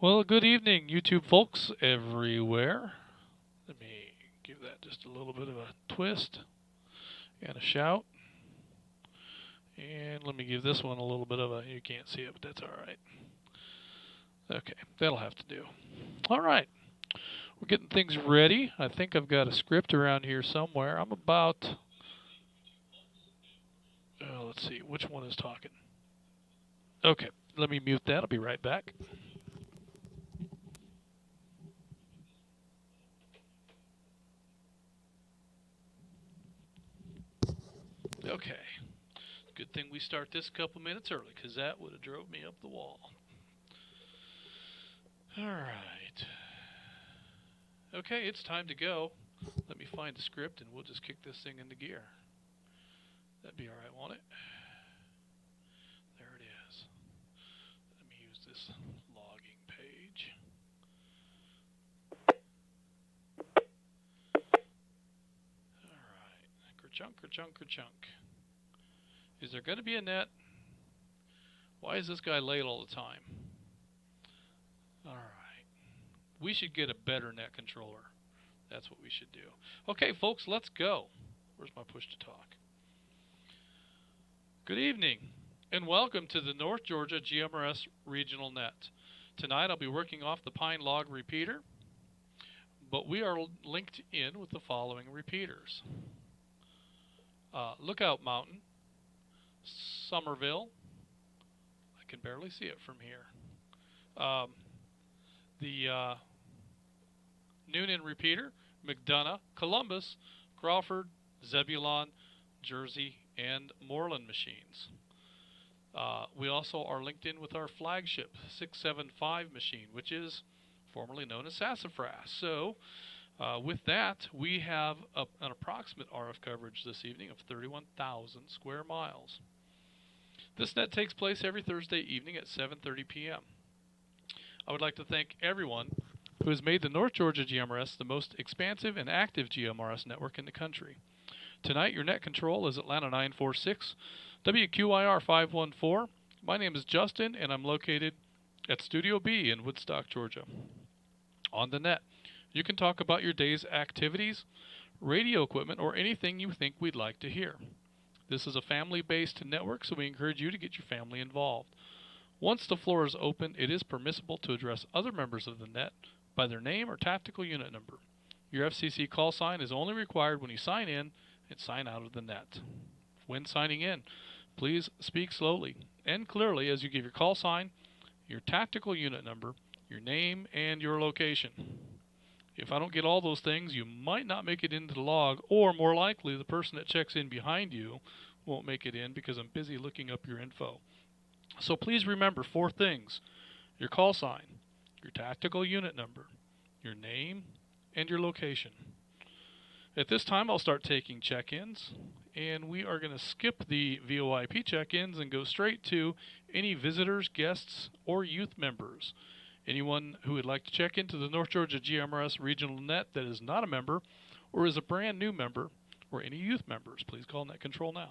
Well, good evening, YouTube folks everywhere. Let me give that just a little bit of a twist and a shout. And let me give this one a little bit of a, you can't see it, but that's all right. Okay, that'll have to do. All right, we're getting things ready. I think I've got a script around here somewhere. I'm about, let's see, which one is talking? Okay, let me mute that. I'll be right back. Okay, good thing we start this a couple minutes early because that would have drove me up the wall. All right. Okay, it's time to go. Let me find the script and we'll just kick this thing into gear. That'd be all right, won't it? There it is. Let me use this logging page. All right. Kerchunk, kerchunk, kerchunk. Is there going to be a net? Why is this guy late all the time? All right. We should get a better net controller. That's what we should do. Okay, folks, let's go. Where's my push to talk? Good evening, and welcome to the North Georgia GMRS Regional Net. Tonight I'll be working off the Pine Log repeater, but we are linked in with the following repeaters. Lookout Mountain, Somerville, I can barely see it from here. The Noonan repeater, McDonough, Columbus, Crawford, Zebulon, Jersey, and Moreland machines. We also are linked in with our flagship 675 machine, which is formerly known as Sassafras. So with that, we have an approximate RF coverage this evening of 31,000 square miles. This net takes place every Thursday evening at 7:30 p.m. I would like to thank everyone who has made the North Georgia GMRS the most expansive and active GMRS network in the country. Tonight, your net control is Atlanta 946, WQIR 514. My name is Justin, and I'm located at Studio B in Woodstock, Georgia. On the net, you can talk about your day's activities, radio equipment, or anything you think we'd like to hear. This is a family-based network, so we encourage you to get your family involved. Once the floor is open, it is permissible to address other members of the net by their name or tactical unit number. Your FCC call sign is only required when you sign in and sign out of the net. When signing in, please speak slowly and clearly as you give your call sign, your tactical unit number, your name, and your location. If I don't get all those things, you might not make it into the log, or more likely, the person that checks in behind you won't make it in because I'm busy looking up your info. So please remember 4 things: your call sign, your tactical unit number, your name, and your location. At this time, I'll start taking check-ins, and we are going to skip the VoIP check-ins and go straight to any visitors, guests, or youth members. Anyone who would like to check into the North Georgia GMRS Regional Net that is not a member or is a brand new member, or any youth members, please call Net Control now.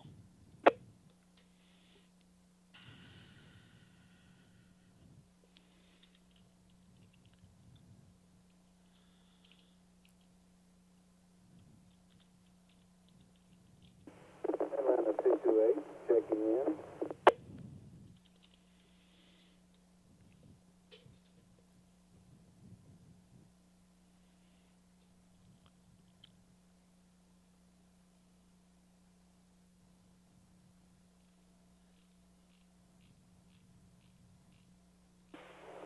Atlanta 228, checking in.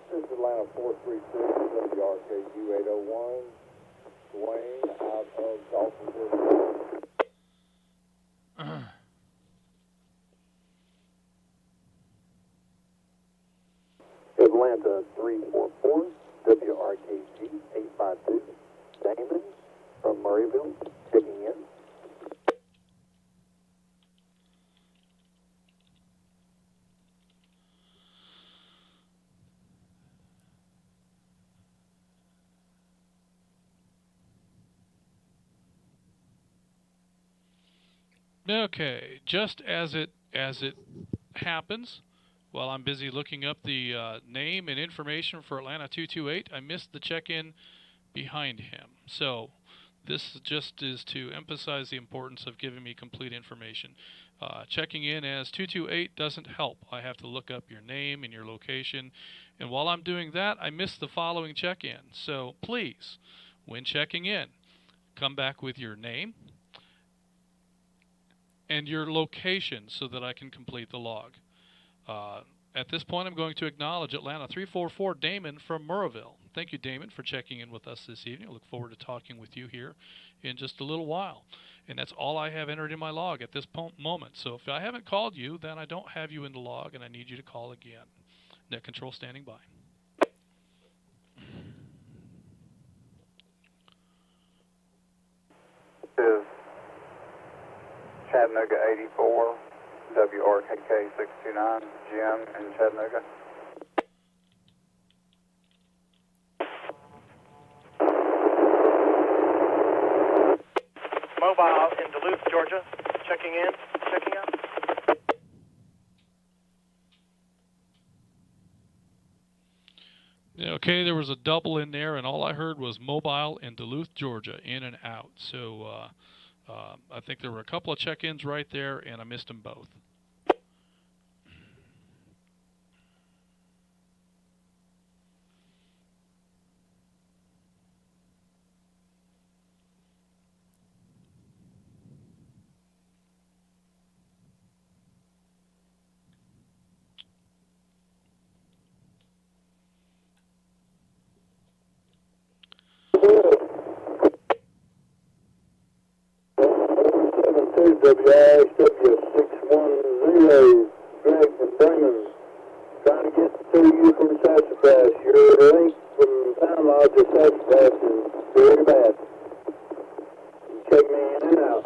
This is Atlanta 436, WRKU 801, Dwayne out of Dawsonville. Atlanta 344, WRKG 852, Damon from Murrayville, checking in. Okay, just as it happens, while I'm busy looking up the name and information for Atlanta 228, I missed the check-in behind him. So this just is to emphasize the importance of giving me complete information. Checking in as 228 doesn't help. I have to look up your name and your location. And while I'm doing that, I missed the following check-in. So please, when checking in, come back with your name and your location so that I can complete the log. At this point, I'm going to acknowledge Atlanta 344 Damon from Murrayville. Thank you, Damon, for checking in with us this evening. I look forward to talking with you here in just a little while. And that's all I have entered in my log at this moment. So if I haven't called you, then I don't have you in the log, and I need you to call again. Net control standing by. This is Chattanooga 84, WRKK 629, Jim in Chattanooga. Mobile in Duluth, Georgia. Checking in, checking out. Okay, there was a double in there, and all I heard was mobile in Duluth, Georgia, in and out. So I think there were a couple of check-ins right there, and I missed them both. WRS 610, Greg from Bremen, trying to get to you from Sassafras. Your link from Town Lodge to Sassafras is very bad. Check me in and out.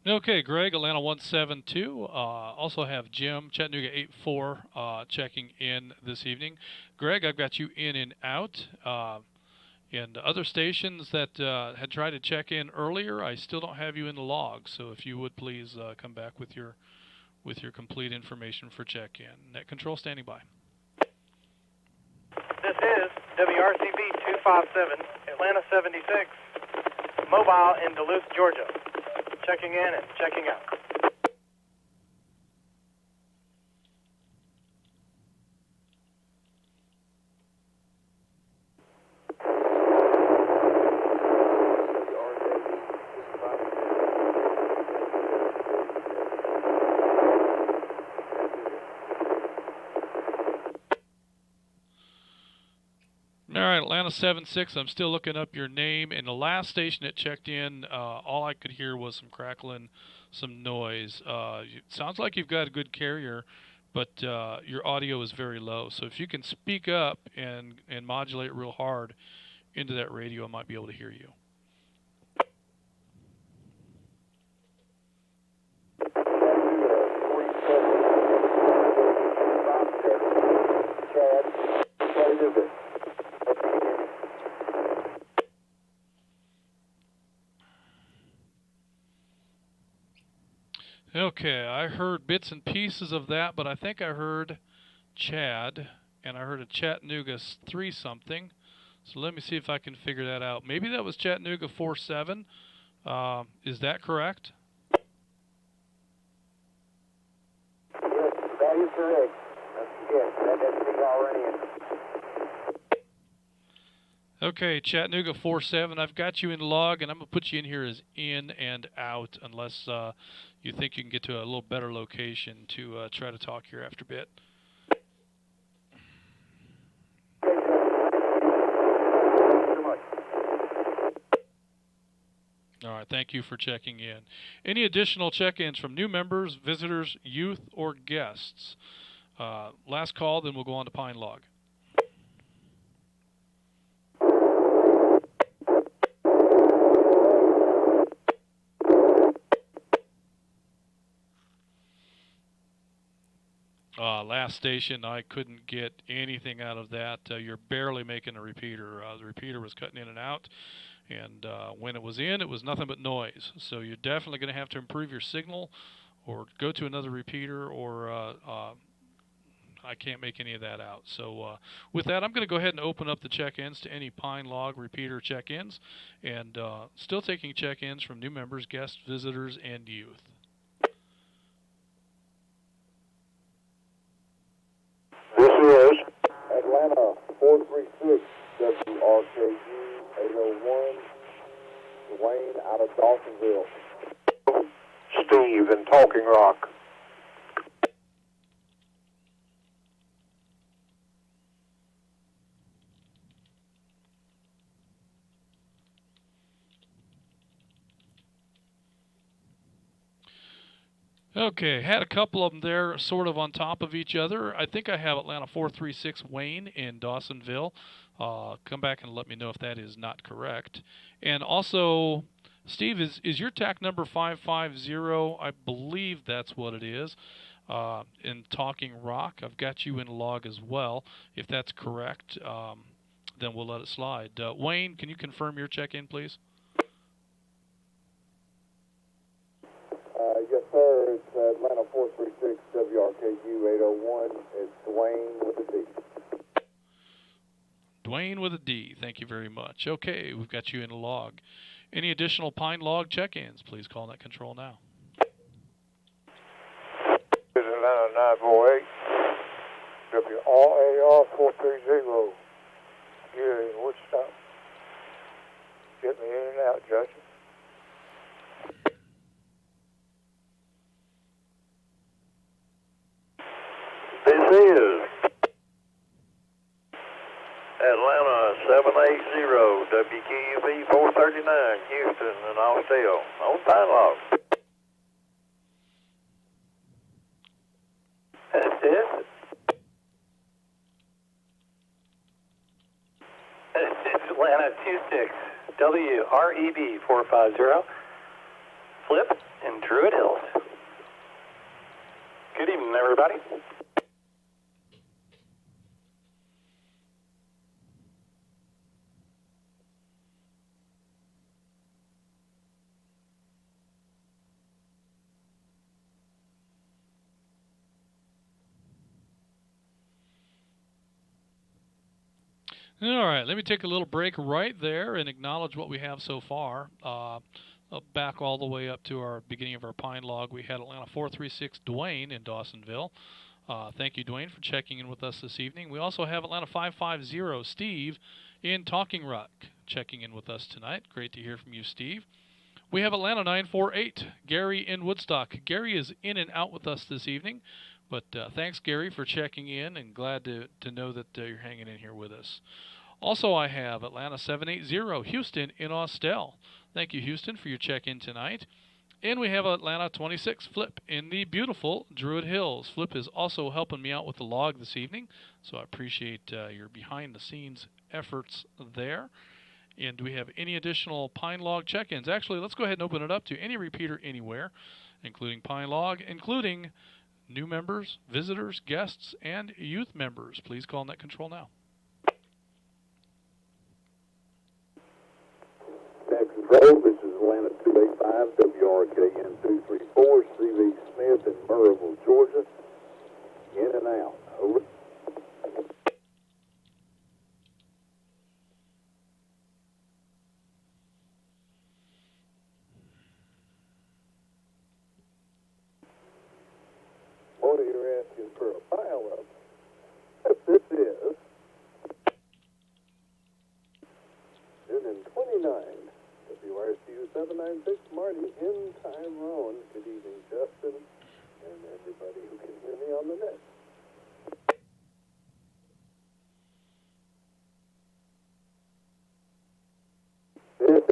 Okay, Greg, Atlanta 172. Also have Jim, Chattanooga 84, checking in this evening. Greg, I've got you in and out. And other stations that had tried to check in earlier, I still don't have you in the log. So if you would please come back with your complete information for check-in. Net control standing by. This is WRCB 257, Atlanta 76, mobile in Duluth, Georgia. Checking in and checking out. All right, Atlanta 76. I'm still looking up your name. And the last station that checked in, all I could hear was some crackling, some noise. It sounds like you've got a good carrier, but your audio is very low. So if you can speak up and modulate real hard into that radio, I might be able to hear you. Okay, I heard bits and pieces of that, but I think I heard Chad, and I heard a Chattanooga 3 something. So let me see if I can figure that out. Maybe that was Chattanooga 47. Is that correct? Yes, that is correct. Yes, that's the already. Okay, Chattanooga 47. I've got you in log, and I'm going to put you in here as in and out unless you think you can get to a little better location to try to talk here after a bit. All right, thank you for checking in. Any additional check-ins from new members, visitors, youth, or guests? Last call, then we'll go on to Pine Log. Last station, I couldn't get anything out of that. You're barely making a repeater. The repeater was cutting in and out, and when it was in, it was nothing but noise. So you're definitely going to have to improve your signal, or go to another repeater, or I can't make any of that out. So with that, I'm going to go ahead and open up the check-ins to any Pine Log repeater check-ins, and still taking check-ins from new members, guests, visitors, and youth. This is Atlanta 436 WRKU 801, Dwayne out of Dawsonville. Steve in Talking Rock. Okay, had a couple of them there sort of on top of each other. I think I have Atlanta 436 Wayne in Dawsonville. Come back and let me know if that is not correct. And also, Steve, is your TAC number 550? I believe that's what it is. In Talking Rock, I've got you in log as well. If that's correct, then we'll let it slide. Wayne, can you confirm your check-in, please? Yes, sir. It's Atlanta 436 WRKU 801. It's Dwayne with a D. Dwayne with a D. Thank you very much. Okay, we've got you in a log. Any additional Pine Log check-ins, please call that control now. This is Atlanta 948 WRAR 430. Gary in Wichita. Get me in and out, Justin. This is Atlanta 780 WQUV 439 Houston and Austell on Pine Log. This is Atlanta 26 WREB 450 Flip in Druid Hills. Good evening, everybody. All right, let me take a little break right there and acknowledge what we have so far. Back all the way up to our beginning of our Pine Log, we had Atlanta 436 Dwayne in Dawsonville. Thank you, Dwayne, for checking in with us this evening. We also have Atlanta 550 Steve in Talking Rock checking in with us tonight. Great to hear from you, Steve. We have Atlanta 948 Gary in Woodstock. Gary is in and out with us this evening, but thanks, Gary, for checking in, and glad to know that you're hanging in here with us. Also, I have Atlanta 780 Houston in Austell. Thank you, Houston, for your check-in tonight. And we have Atlanta 26 Flip in the beautiful Druid Hills. Flip is also helping me out with the log this evening, so I appreciate your behind-the-scenes efforts there. And do we have any additional Pine Log check-ins? Actually, let's go ahead and open it up to any repeater anywhere, including Pine Log, including new members, visitors, guests, and youth members. Please call net control now. Control, this is Atlanta 285 WRKN 234 CV Smith in Murrayville, Georgia. In and out. Over. What are you asking for a pile up? This is 29. WRCU 796, Marty in Tyrone. Good evening, Justin, and everybody who can hear me on the net. This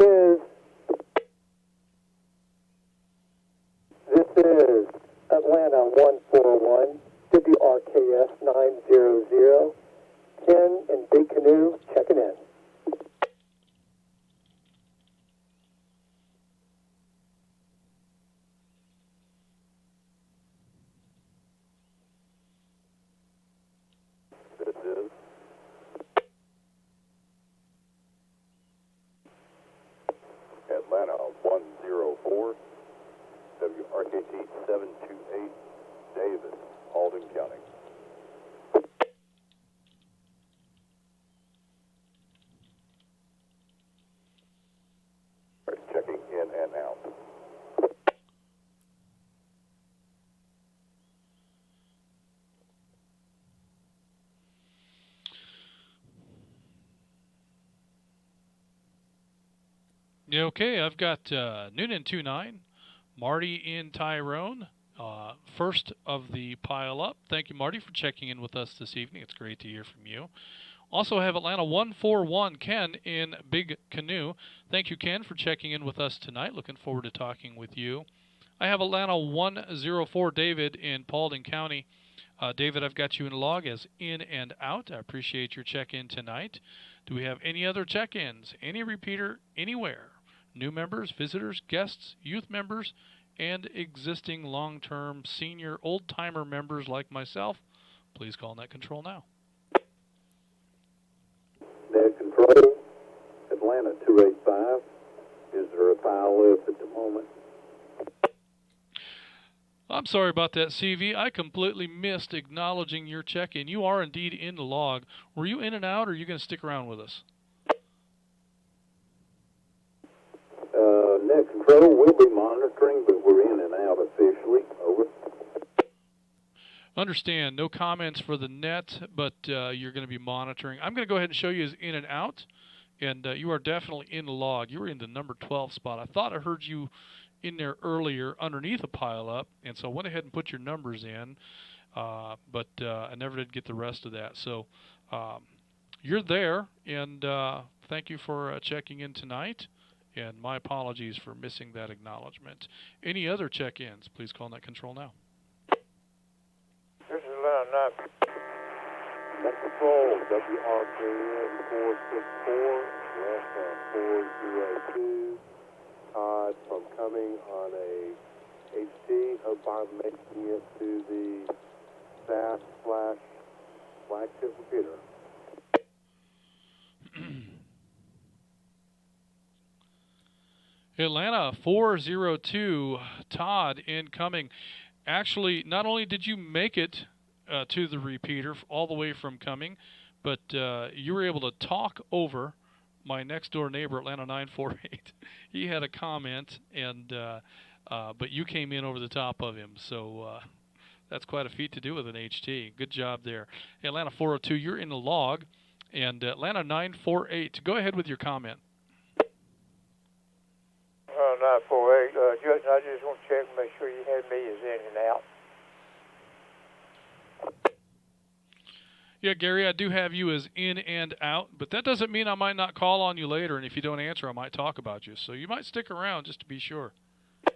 is Atlanta 141, WRKS 900, Ken and Big Canoe checking in. David, Alden County. Right, checking in and out. Yeah, okay, I've got Noonan 29, Marty in Tyrone, first of the pile up. Thank you, Marty, for checking in with us this evening. It's great to hear from you. Also have Atlanta 141, Ken in Big Canoe. Thank you, Ken, for checking in with us tonight. Looking forward to talking with you. I have Atlanta 104, David in Paulding County. David, I've got you in log as in and out. I appreciate your check-in tonight. Do we have any other check-ins? Any repeater anywhere? New members, visitors, guests, youth members, and existing long-term senior old-timer members like myself? Please call Net Control now. Net Control, Atlanta 285. Is there a pile left at the moment? I'm sorry about that, CV. I completely missed acknowledging your check-in. You are indeed in the log. Were you in and out, or are you going to stick around with us? Net Control will be monitoring, but we're in and out officially. Over. Understand. No comments for the net, but you're going to be monitoring. I'm going to go ahead and show you as in and out, and you are definitely in the log. You were in the number 12 spot. I thought I heard you in there earlier underneath a pile up, and so I went ahead and put your numbers in, but I never did get the rest of that. So you're there, and thank you for checking in tonight, and my apologies for missing that acknowledgement. Any other check-ins, please call Net Control now. This is Atlanta 9. Net Control, WRKN 464, last on 402. Todd from Cumming on a HT. Hope I'm making it to the SAS/flagship computer. Atlanta 402, Todd incoming. Actually, not only did you make it to the repeater all the way from Cumming, but you were able to talk over my next door neighbor, Atlanta 948. He had a comment, and but you came in over the top of him. So that's quite a feat to do with an HT. Good job there. Atlanta 402, you're in the log. And Atlanta 948, go ahead with your comment. 948. Justin, I just want to check and make sure you had me as in and out. Yeah, Gary, I do have you as in and out, but that doesn't mean I might not call on you later, and if you don't answer, I might talk about you. So you might stick around just to be sure. Okay,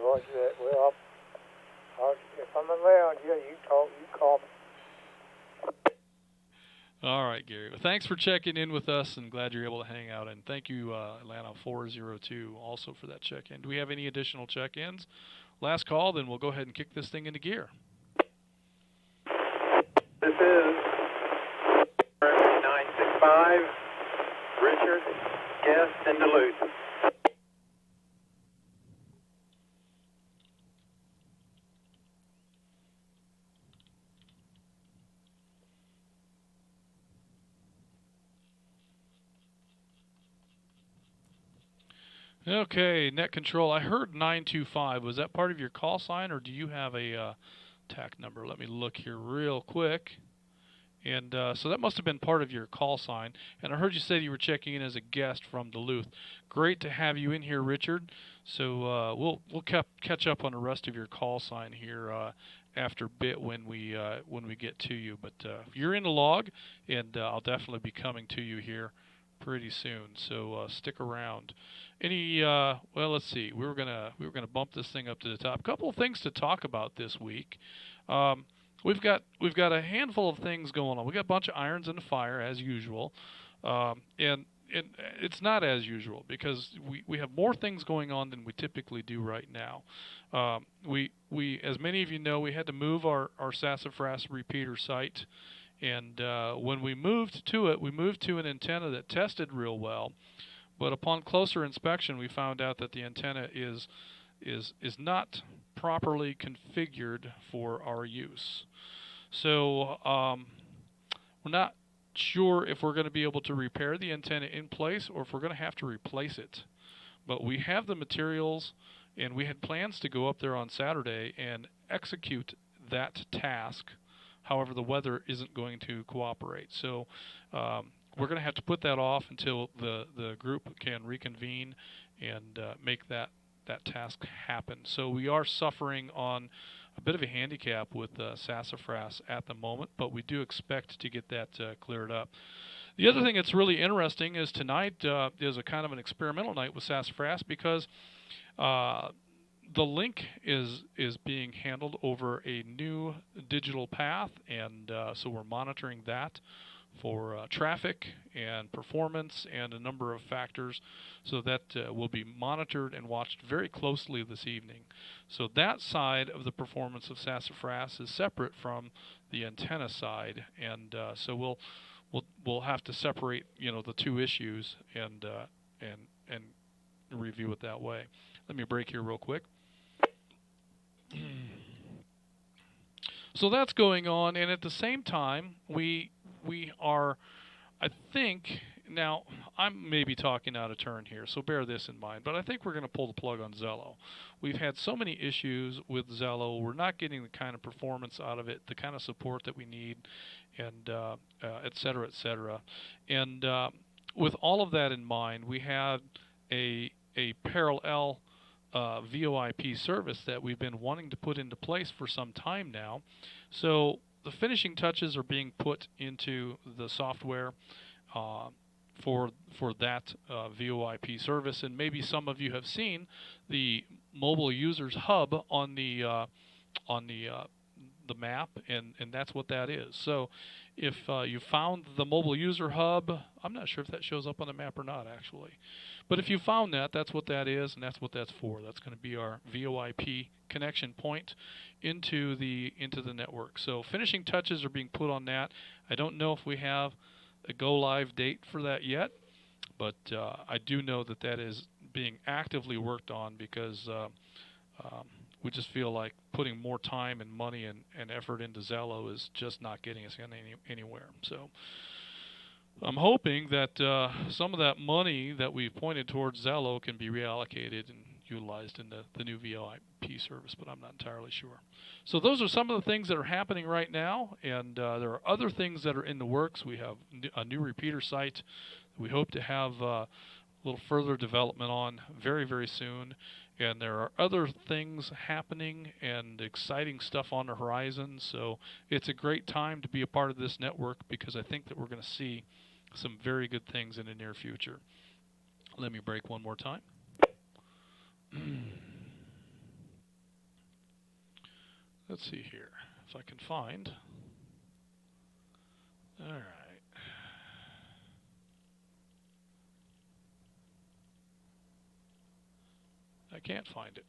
roger that. Well, if I'm around, yeah, you call me. All right, Gary. Well, thanks for checking in with us, and glad you're able to hang out. And thank you, Atlanta 402, also for that check-in. Do we have any additional check-ins? Last call, then we'll go ahead and kick this thing into gear. This is 965, Richard, guest in Duluth. Okay, Net Control. I heard 925. Was that part of your call sign, or do you have a TAC number? Let me look here real quick. And so that must have been part of your call sign. And I heard you say you were checking in as a guest from Duluth. Great to have you in here, Richard. So we'll catch up on the rest of your call sign here after a bit when we get to you. But you're in the log, and I'll definitely be coming to you here pretty soon. So stick around. Well, let's see. We were gonna bump this thing up to the top. A couple of things to talk about this week. We've got a handful of things going on. We got a bunch of irons in the fire as usual, and it's not as usual because we have more things going on than we typically do right now. We as many of you know, we had to move our sassafras repeater site, and when we moved to it, we moved to an antenna that tested real well. But upon closer inspection, we found out that the antenna is is not properly configured for our use. So we're not sure if we're going to be able to repair the antenna in place or if we're going to have to replace it. But we have the materials, and we had plans to go up there on Saturday and execute that task. However, the weather isn't going to cooperate. So we're going to have to put that off until the group can reconvene and make that task happen. So we are suffering on a bit of a handicap with sassafras at the moment, but we do expect to get that cleared up. The other thing that's really interesting is tonight is a kind of an experimental night with sassafras because the link is being handled over a new digital path, and so we're monitoring that for traffic and performance and a number of factors, so that will be monitored and watched very closely this evening. So that side of the performance of sassafras is separate from the antenna side, and so we'll have to separate, you know, the two issues and review it that way. Let me break here real quick. So that's going on, and at the same time, we are, I think, now I'm maybe talking out of turn here, so bear this in mind, but I think we're going to pull the plug on Zello. We've had so many issues with Zello. We're not getting the kind of performance out of it, the kind of support that we need, and et cetera, et cetera. And with all of that in mind, we had a parallel VoIP service that we've been wanting to put into place for some time now. So the finishing touches are being put into the software for that VoIP service, and maybe some of you have seen the mobile users hub on the map, and that's what that is. So if you found the mobile user hub, I'm not sure if that shows up on the map or not actually, but if you found that, that's what that is, and that's what that's for. That's going to be our VoIP connection point into the network. So finishing touches are being put on that. I don't know if we have a go live date for that yet, but I do know that that is being actively worked on because we just feel like putting more time and money and effort into Zello is just not getting us anywhere. So I'm hoping that some of that money that we've pointed towards Zello can be reallocated and utilized in the new VoIP service, but I'm not entirely sure. So those are some of the things that are happening right now, and there are other things that are in the works. We have a new repeater site that we hope to have a little further development on very, very soon. And there are other things happening and exciting stuff on the horizon. So it's a great time to be a part of this network because I think that we're going to see some very good things in the near future. Let me break one more time. Let's see here if I can find. All right. I can't find it.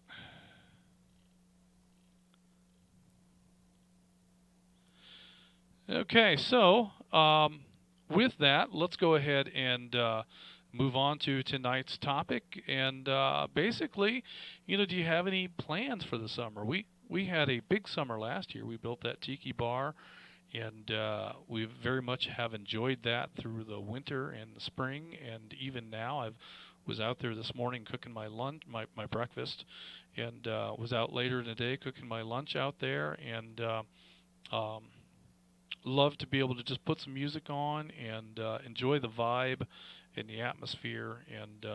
Okay, so with that, let's go ahead and move on to tonight's topic. And basically, you know, do you have any plans for the summer? We had a big summer last year. We built that tiki bar, and we very much have enjoyed that through the winter and the spring, and even now I was out there this morning cooking my lunch, my breakfast, and was out later in the day cooking my lunch out there, and love to be able to just put some music on and enjoy the vibe and the atmosphere, and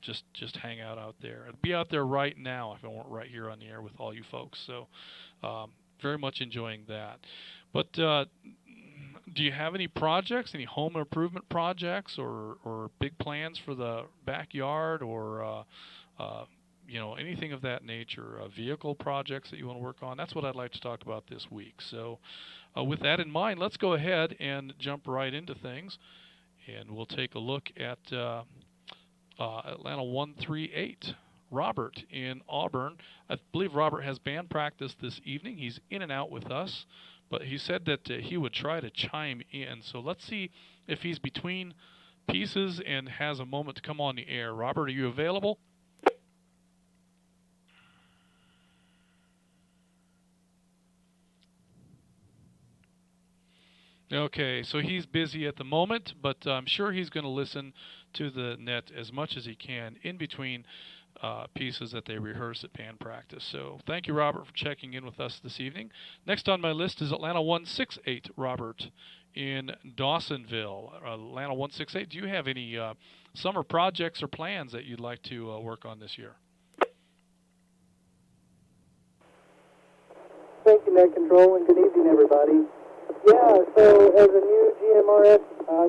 just hang out there. I'd be out there right now if I weren't right here on the air with all you folks. So very much enjoying that. But do you have any projects, any home improvement projects, or big plans for the backyard, or you know, anything of that nature, vehicle projects that you want to work on? That's what I'd like to talk about this week. So with that in mind, let's go ahead and jump right into things, and we'll take a look at Atlanta 138. Robert in Auburn. I believe Robert has band practice this evening. He's in and out with us, but he said that he would try to chime in. So let's see if he's between pieces and has a moment to come on the air. Robert, are you available? Okay, so he's busy at the moment, but I'm sure he's going to listen to the net as much as he can in between pieces that they rehearse at band practice. So thank you, Robert, for checking in with us this evening. Next on my list is Atlanta 168, Robert, in Dawsonville. Atlanta 168, do you have any summer projects or plans that you'd like to work on this year? Thank you, Net Control, and good evening, everybody. Yeah, so as a new GMRS,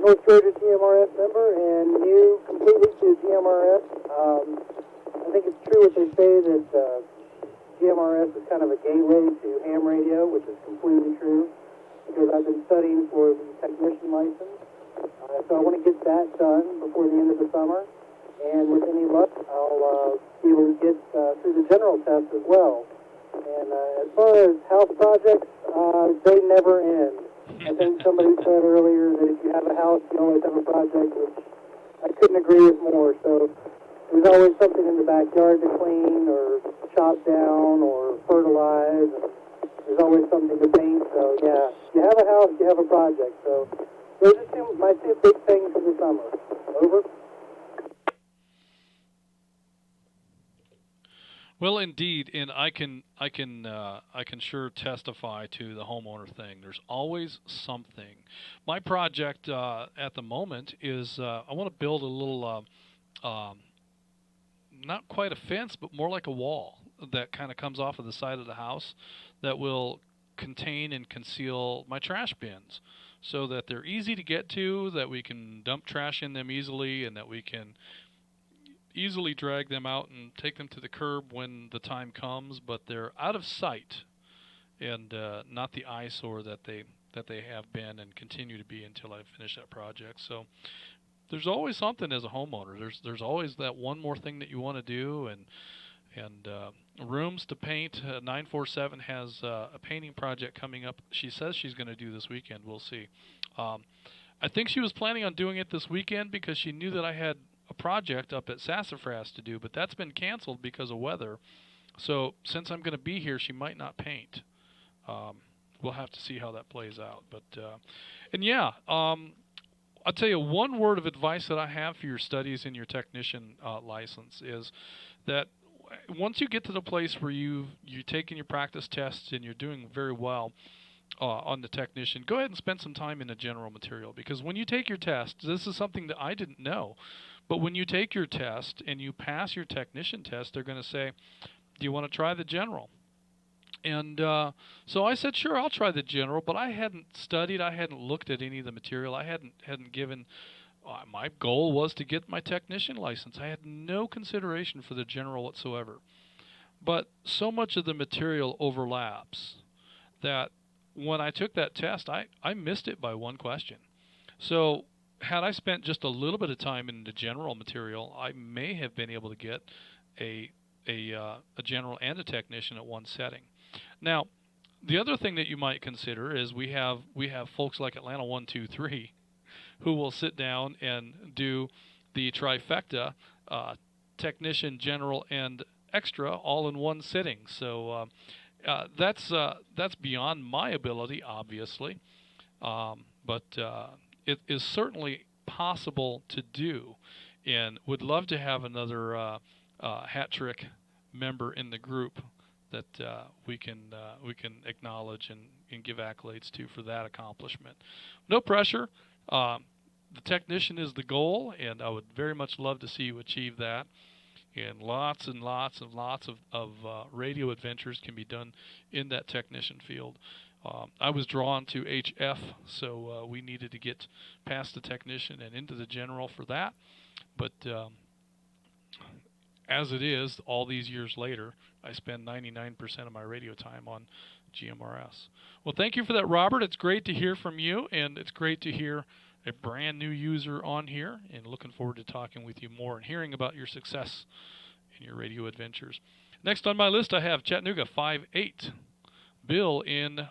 North Georgia GMRS member and new completely to GMRS, I think it's true what they say that GMRS is kind of a gateway to ham radio, which is completely true, because I've been studying for the technician license. So I want to get that done before the end of the summer, and with any luck, I'll be able to get through the general test as well. And as far as house projects, they never end. I think somebody said earlier that if you have a house, you always have a project, which I couldn't agree with more. So there's always something in the backyard to clean or chop down or fertilize. And there's always something to paint. So, yeah, if you have a house, you have a project. So those are my two big things for the summer. Over. Well, indeed, and I can sure testify to the homeowner thing. There's always something. My project at the moment is I want to build a little, not quite a fence, but more like a wall that kind of comes off of the side of the house that will contain and conceal my trash bins, so that they're easy to get to, that we can dump trash in them easily, and that we can easily drag them out and take them to the curb when the time comes, but they're out of sight and not the eyesore that they have been and continue to be until I finish that project. So there's always something as a homeowner. There's always that one more thing that you want to do, and rooms to paint. 947 has a painting project coming up. She says she's going to do this weekend. We'll see. I think she was planning on doing it this weekend because she knew that I had a project up at Sassafras to do, but that's been canceled because of weather. So since I'm going to be here, she might not paint. We'll have to see how that plays out. But and yeah, I'll tell you one word of advice that I have for your studies and your technician license is that once you get to the place where you're taking your practice tests and you're doing very well on the technician, go ahead and spend some time in the general material, because when you take your test, this is something that I didn't know, but when you take your test and you pass your technician test, they're going to say, do you want to try the general? And so I said, sure, I'll try the general, but I hadn't studied, I hadn't looked at any of the material, I hadn't given, my goal was to get my technician license. I had no consideration for the general whatsoever. But so much of the material overlaps that when I took that test, I missed it by one question. So had I spent just a little bit of time in the general material, I may have been able to get a general and a technician at one setting. Now, the other thing that you might consider is we have folks like Atlanta 123 who will sit down and do the trifecta, technician, general, and extra all in one sitting. So that's beyond my ability, obviously, but it is certainly possible to do, and would love to have another hat trick member in the group that we can acknowledge and give accolades to for that accomplishment. No pressure. The technician is the goal, and I would very much love to see you achieve that. And lots and lots of radio adventures can be done in that technician field. I was drawn to HF, so we needed to get past the technician and into the general for that. But as it is, all these years later, I spend 99% of my radio time on GMRS. Well, thank you for that, Robert. It's great to hear from you, and it's great to hear a brand new user on here, and looking forward to talking with you more and hearing about your success in your radio adventures. Next on my list, I have Chattanooga 58. Bill in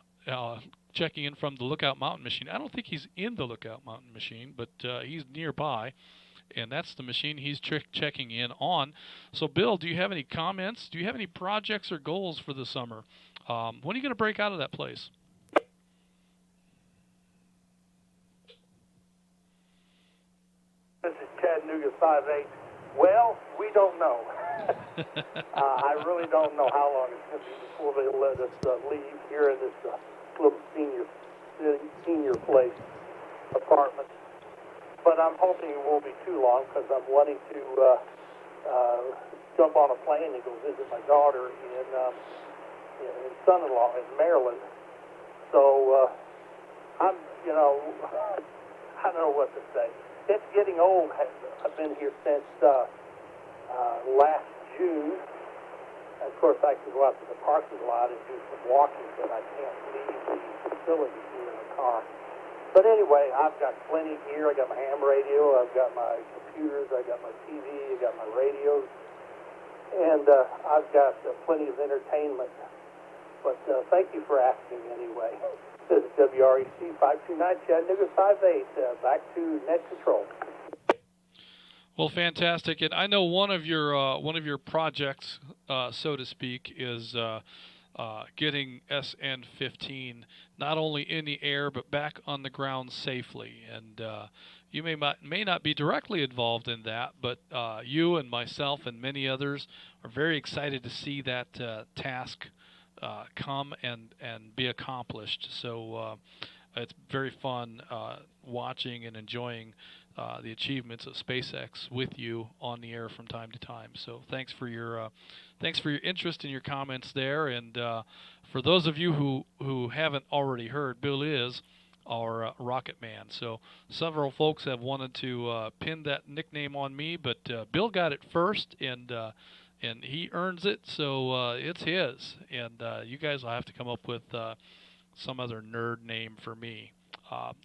checking in from the Lookout Mountain machine. I don't think he's in the Lookout Mountain machine, but he's nearby, and that's the machine he's checking in on. So, Bill, do you have any comments? Do you have any projects or goals for the summer? When are you going to break out of that place? 5-8. Well, we don't know. I really don't know how long it's going to be before they let us leave here in this little senior place apartment. But I'm hoping it won't be too long because I'm wanting to jump on a plane and go visit my daughter in son-in-law in Maryland. So I'm, I don't know what to say. It's getting old. I've been here since last June. Of course, I can go out to the parking lot and do some walking, but I can't leave the facility here in the car. But anyway, I've got plenty here. I got my ham radio. I've got my computers. I got my TV. I got my radios. And I've got plenty of entertainment. But thank you for asking anyway. This is WREC 529 Chattanooga 58. Back to net control. Well, fantastic. And I know one of your projects, so to speak, is getting SN15 not only in the air but back on the ground safely. And you may not be directly involved in that, but you and myself and many others are very excited to see that task come and be accomplished. So it's very fun watching and enjoying the achievements of SpaceX with you on the air from time to time. So thanks for your interest and your comments there. And for those of you who haven't already heard, Bill is our Rocket Man. So several folks have wanted to pin that nickname on me, but Bill got it first, and he earns it, so it's his. And you guys will have to come up with some other nerd name for me.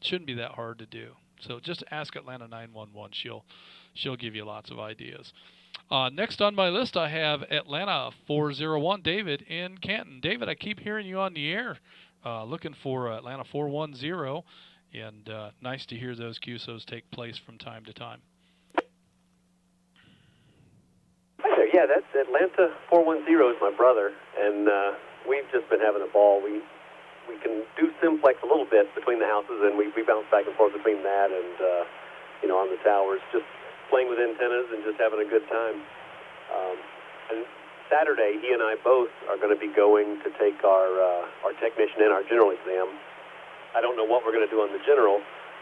Shouldn't be that hard to do. So just ask Atlanta 911. She'll give you lots of ideas. Next on my list, I have Atlanta 401, David in Canton. David, I keep hearing you on the air, looking for Atlanta 410, and nice to hear those QSOs take place from time to time. Hi there. Yeah, that's Atlanta 410 is my brother, and we've just been having a ball. We can do simplex a little bit between the houses, and we bounce back and forth between that and on the towers, just playing with antennas and just having a good time. And Saturday, he and I both are going to be going to take our technician in, our general exam. I don't know what we're going to do on the general,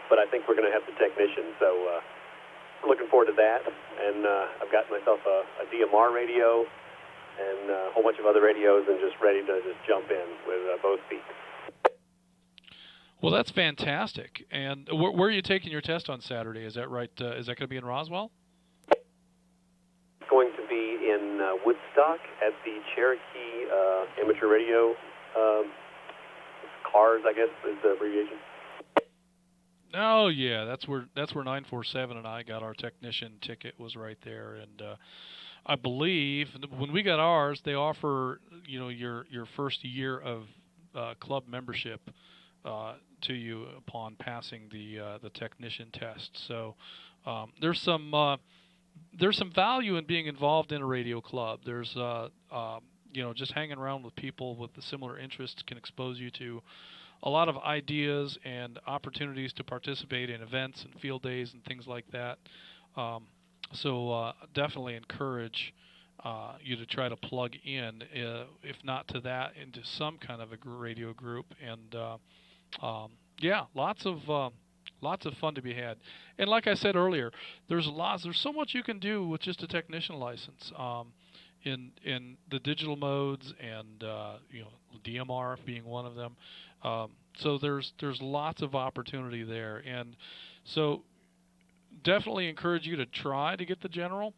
but I think we're going to have the technician. So we're looking forward to that. And I've got myself a DMR radio and a whole bunch of other radios, and just ready to just jump in with both feet. Well, that's fantastic. And where are you taking your test on Saturday? Is that right? Is that going to be in Roswell? It's going to be in Woodstock at the Cherokee Amateur Radio CARS, I guess is the abbreviation. Oh yeah, that's where 947 and I got our technician ticket, was right there. And I believe when we got ours, they offer your first year of club membership to you upon passing the technician test. So there's some value in being involved in a radio club. There's just hanging around with people with the similar interests can expose you to a lot of ideas and opportunities to participate in events and field days and things like that. So definitely encourage you to try to plug in, if not to that, into some kind of a radio group. And lots of fun to be had. And like I said earlier, there's so much you can do with just a technician license in the digital modes, and DMR being one of them. So there's lots of opportunity there, and so definitely encourage you to try to get the general.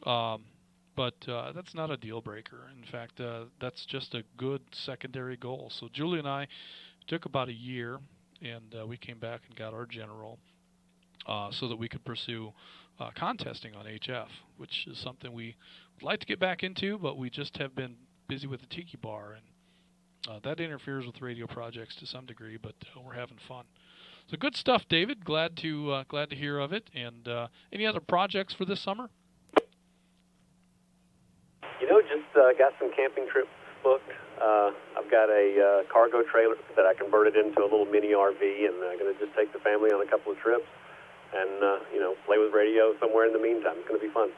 But that's not a deal breaker. In fact, that's just a good secondary goal. So Julie and I took about a year, and we came back and got our general so that we could pursue contesting on HF, which is something we would like to get back into, but we just have been busy with the Tiki Bar, and that interferes with radio projects to some degree, but we're having fun. So good stuff, David. Glad to hear of it. And any other projects for this summer? Just got some camping trips booked. I've got a cargo trailer that I converted into a little mini RV, and I'm going to just take the family on a couple of trips. and play with radio somewhere in the meantime. It's going to be fun.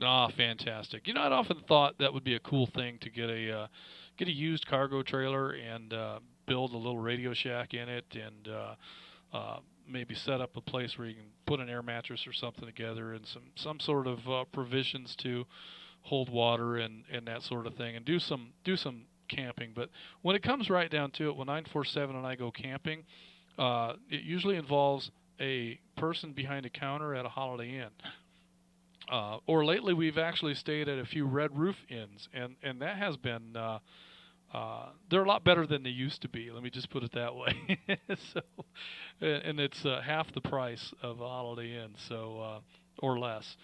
Ah, fantastic. I'd often thought that would be a cool thing to get a used cargo trailer and build a little Radio Shack in it, and maybe set up a place where you can put an air mattress or something together, and some sort of provisions to hold water and that sort of thing, and do some camping. But when it comes right down to it, when 947 and I go camping, it usually involves a person behind a counter at a Holiday Inn. Or lately, we've actually stayed at a few Red Roof Inns, and that has been they're a lot better than they used to be. Let me just put it that way. And it's half the price of a Holiday Inn, so or less.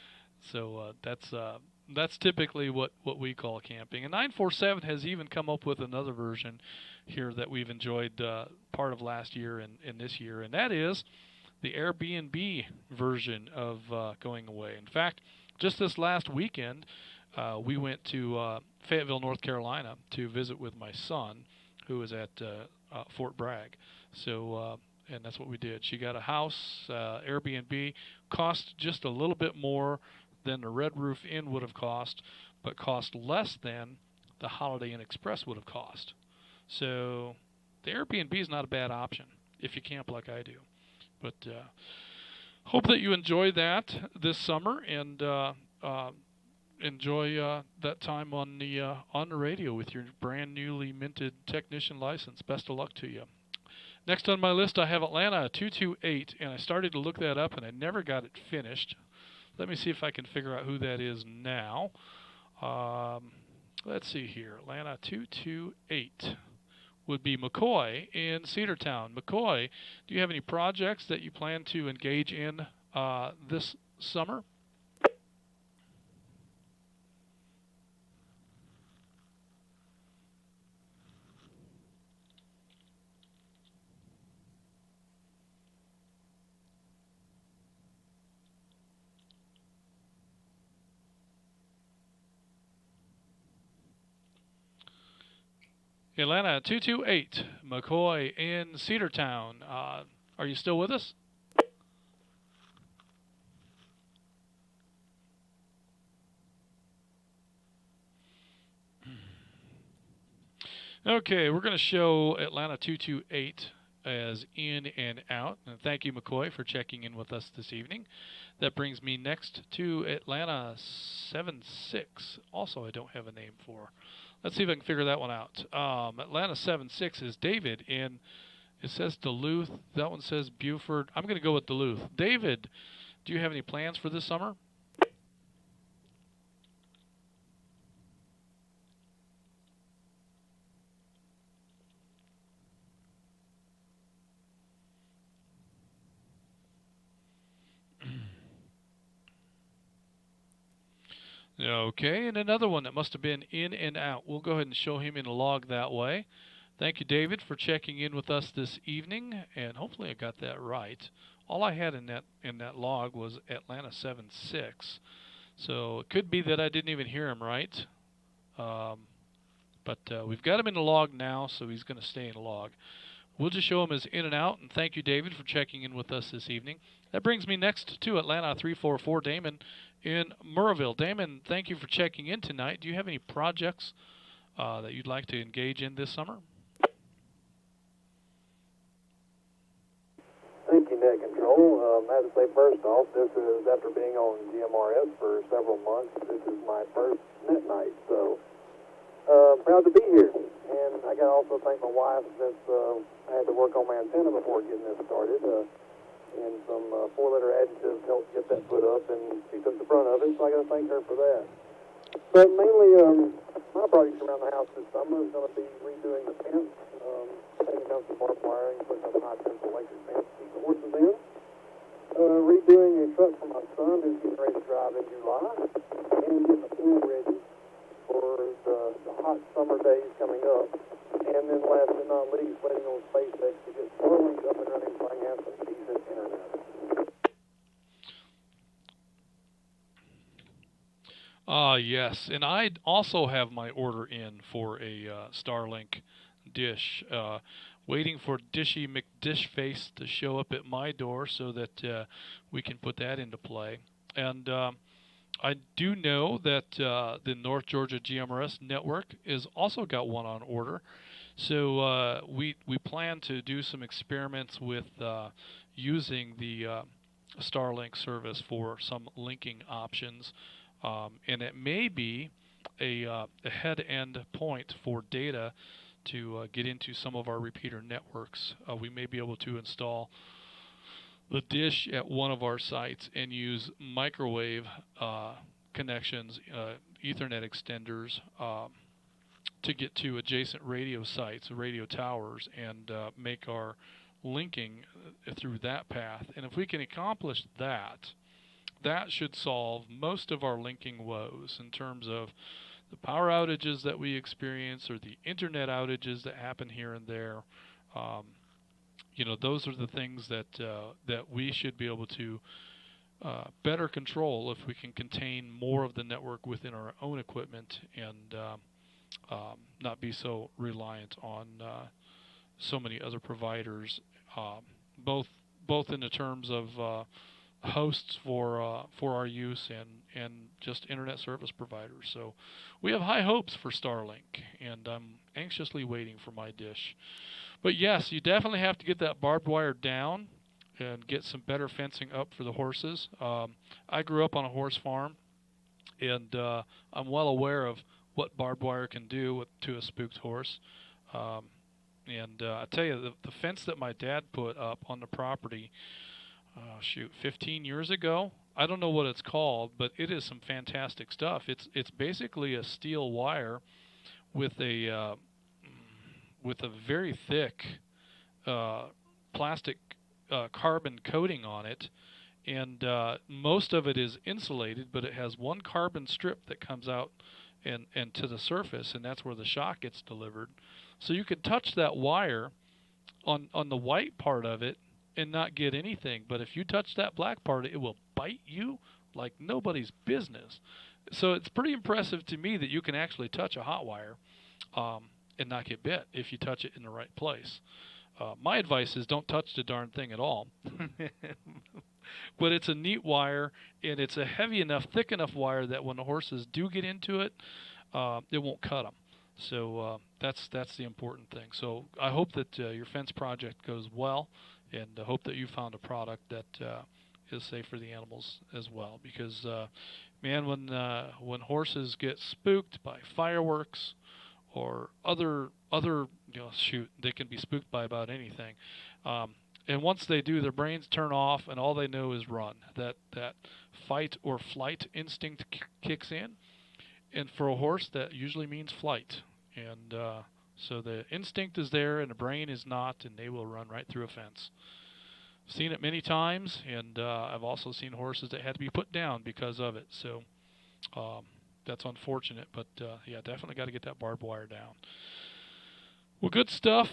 So that's typically what we call camping. And 947 has even come up with another version here that we've enjoyed part of last year and this year, and that is the Airbnb version of going away. In fact, just this last weekend, we went to Fayetteville, North Carolina, to visit with my son, who is at Fort Bragg. So, and that's what we did. She got a house, Airbnb, cost just a little bit more than the Red Roof Inn would have cost, but cost less than the Holiday Inn Express would have cost. So, the Airbnb is not a bad option if you camp like I do. But hope that you enjoy that this summer, and enjoy that time on the radio with your brand newly minted technician license. Best of luck to you. Next on my list, I have Atlanta 228, and I started to look that up, and I never got it finished. Let me see if I can figure out who that is now. Let's see here. Atlanta 228. Would be McCoy in Cedartown. McCoy, do you have any projects that you plan to engage in this summer? Atlanta 228, McCoy in Cedartown. Are you still with us? Okay, we're going to show Atlanta 228 as in and out. And thank you, McCoy, for checking in with us this evening. That brings me next to Atlanta 76. Also, I don't have a name for. Let's see if I can figure that one out. Atlanta 76 is David in, it says Duluth. That one says Buford. I'm going to go with Duluth. David, do you have any plans for this summer? Okay, and another one that must have been in and out. We'll go ahead and show him in a log that way. Thank you, David, for checking in with us this evening, and hopefully I got that right. All I had in that log was Atlanta 76, so it could be that I didn't even hear him right. But we've got him in the log now, so he's going to stay in the log. We'll just show him as in and out, and thank you, David, for checking in with us this evening. That brings me next to Atlanta 344, Damon in Murrayville. Damon, thank you for checking in tonight. Do you have any projects that you'd like to engage in this summer? Thank you, Net Control. I have to say, first off, this is after being on GMRS for several months. This is my first net night, so proud to be here. And I got to also thank my wife, since I had to work on my antenna before getting this started. And some four-letter adjectives helped get that put up, and she took the brunt of it, so I got to thank her for that. But mainly, my projects around the house this summer is going to be redoing the fence, taking down some barbed wiring, putting up a high-tempo electric fence to keep the horses in, redoing a truck for my son who's getting ready to drive in July, and getting the pool ready for the hot summer days coming up. And then last but not least, waiting on SpaceX to get Starlink up and running so I can have some decent internet. Yes, and I also have my order in for a Starlink dish. waiting for Dishy McDishface to show up at my door so that we can put that into play. And I do know that the North Georgia GMRS network is also got one on order. So we plan to do some experiments with using the Starlink service for some linking options, and it may be a head-end point for data to get into some of our repeater networks. We may be able to install the dish at one of our sites and use microwave connections, Ethernet extenders, to get to adjacent radio sites, radio towers, and make our linking through that path. And if we can accomplish that, that should solve most of our linking woes in terms of the power outages that we experience or the internet outages that happen here and there. You know, those are the things that that we should be able to better control if we can contain more of the network within our own equipment and not be so reliant on so many other providers, both in the terms of hosts for our use and just internet service providers. So we have high hopes for Starlink, and I'm anxiously waiting for my dish. But yes, you definitely have to get that barbed wire down and get some better fencing up for the horses. I grew up on a horse farm, and I'm well aware of what barbed wire can do to a spooked horse. And I tell you, the fence that my dad put up on the property, 15 years ago, I don't know what it's called, but it is some fantastic stuff. It's basically a steel wire with a very thick plastic carbon coating on it, and most of it is insulated, but it has one carbon strip that comes out and to the surface, and that's where the shock gets delivered. So you can touch that wire on the white part of it and not get anything, but if you touch that black part, it will bite you like nobody's business. So it's pretty impressive to me that you can actually touch a hot wire and not get bit if you touch it in the right place. My advice is don't touch the darn thing at all. But it's a neat wire, and it's a heavy enough, thick enough wire that when the horses do get into it, it won't cut them. So that's the important thing. So I hope that your fence project goes well, and I hope that you found a product that is safe for the animals as well. Because man, when horses get spooked by fireworks or other they can be spooked by about anything. And once they do, their brains turn off, and all they know is run. That fight or flight instinct kicks in, and for a horse, that usually means flight. And so the instinct is there, and the brain is not, and they will run right through a fence. I've seen it many times, and I've also seen horses that had to be put down because of it. So that's unfortunate, but yeah, definitely got to get that barbed wire down. Well, good stuff.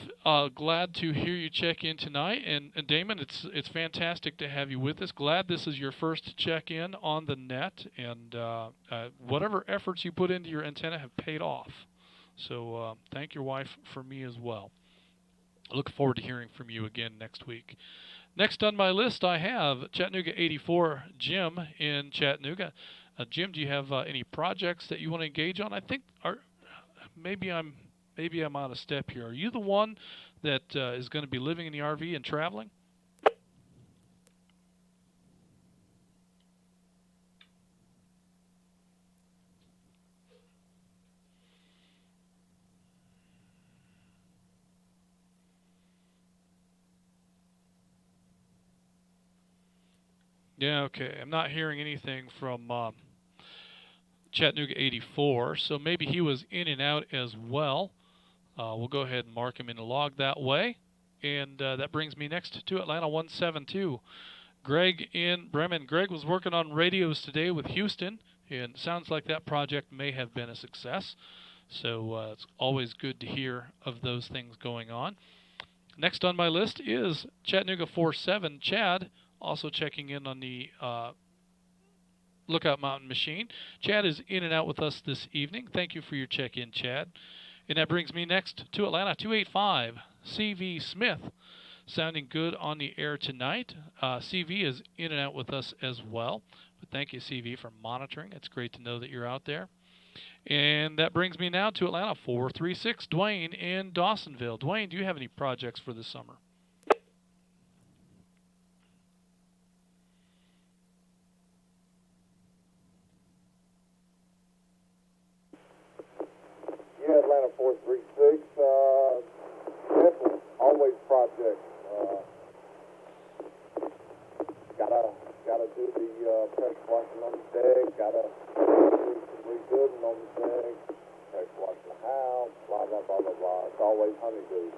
Glad to hear you check in tonight, and Damon, it's fantastic to have you with us. Glad this is your first check-in on the net, and whatever efforts you put into your antenna have paid off. So thank your wife for me as well. I look forward to hearing from you again next week. Next on my list, I have Chattanooga 84 Jim in Chattanooga. Jim, do you have any projects that you want to engage on? I think maybe I'm out of step here. Are you the one that is going to be living in the RV and traveling? Yeah, okay. I'm not hearing anything from Chattanooga 84, so maybe he was in and out as well. We'll go ahead and mark him in the log that way. And that brings me next to Atlanta 172. Greg in Bremen. Greg was working on radios today with Houston, and it sounds like that project may have been a success. So it's always good to hear of those things going on. Next on my list is Chattanooga 47. Chad, also checking in on the Lookout Mountain machine. Chad is in and out with us this evening. Thank you for your check-in, Chad. And that brings me next to Atlanta 285. CV Smith, sounding good on the air tonight. CV is in and out with us as well. But thank you, CV, for monitoring. It's great to know that you're out there. And that brings me now to Atlanta, 436, Dwayne in Dawsonville. Dwayne, do you have any projects for this summer? Yeah, Atlanta 436. Definitely, always projects. Gotta do the pressure washing on the deck. Gotta do some rebuilding on the deck. Pressure washing the house. Blah blah blah blah blah. It's always honeydew.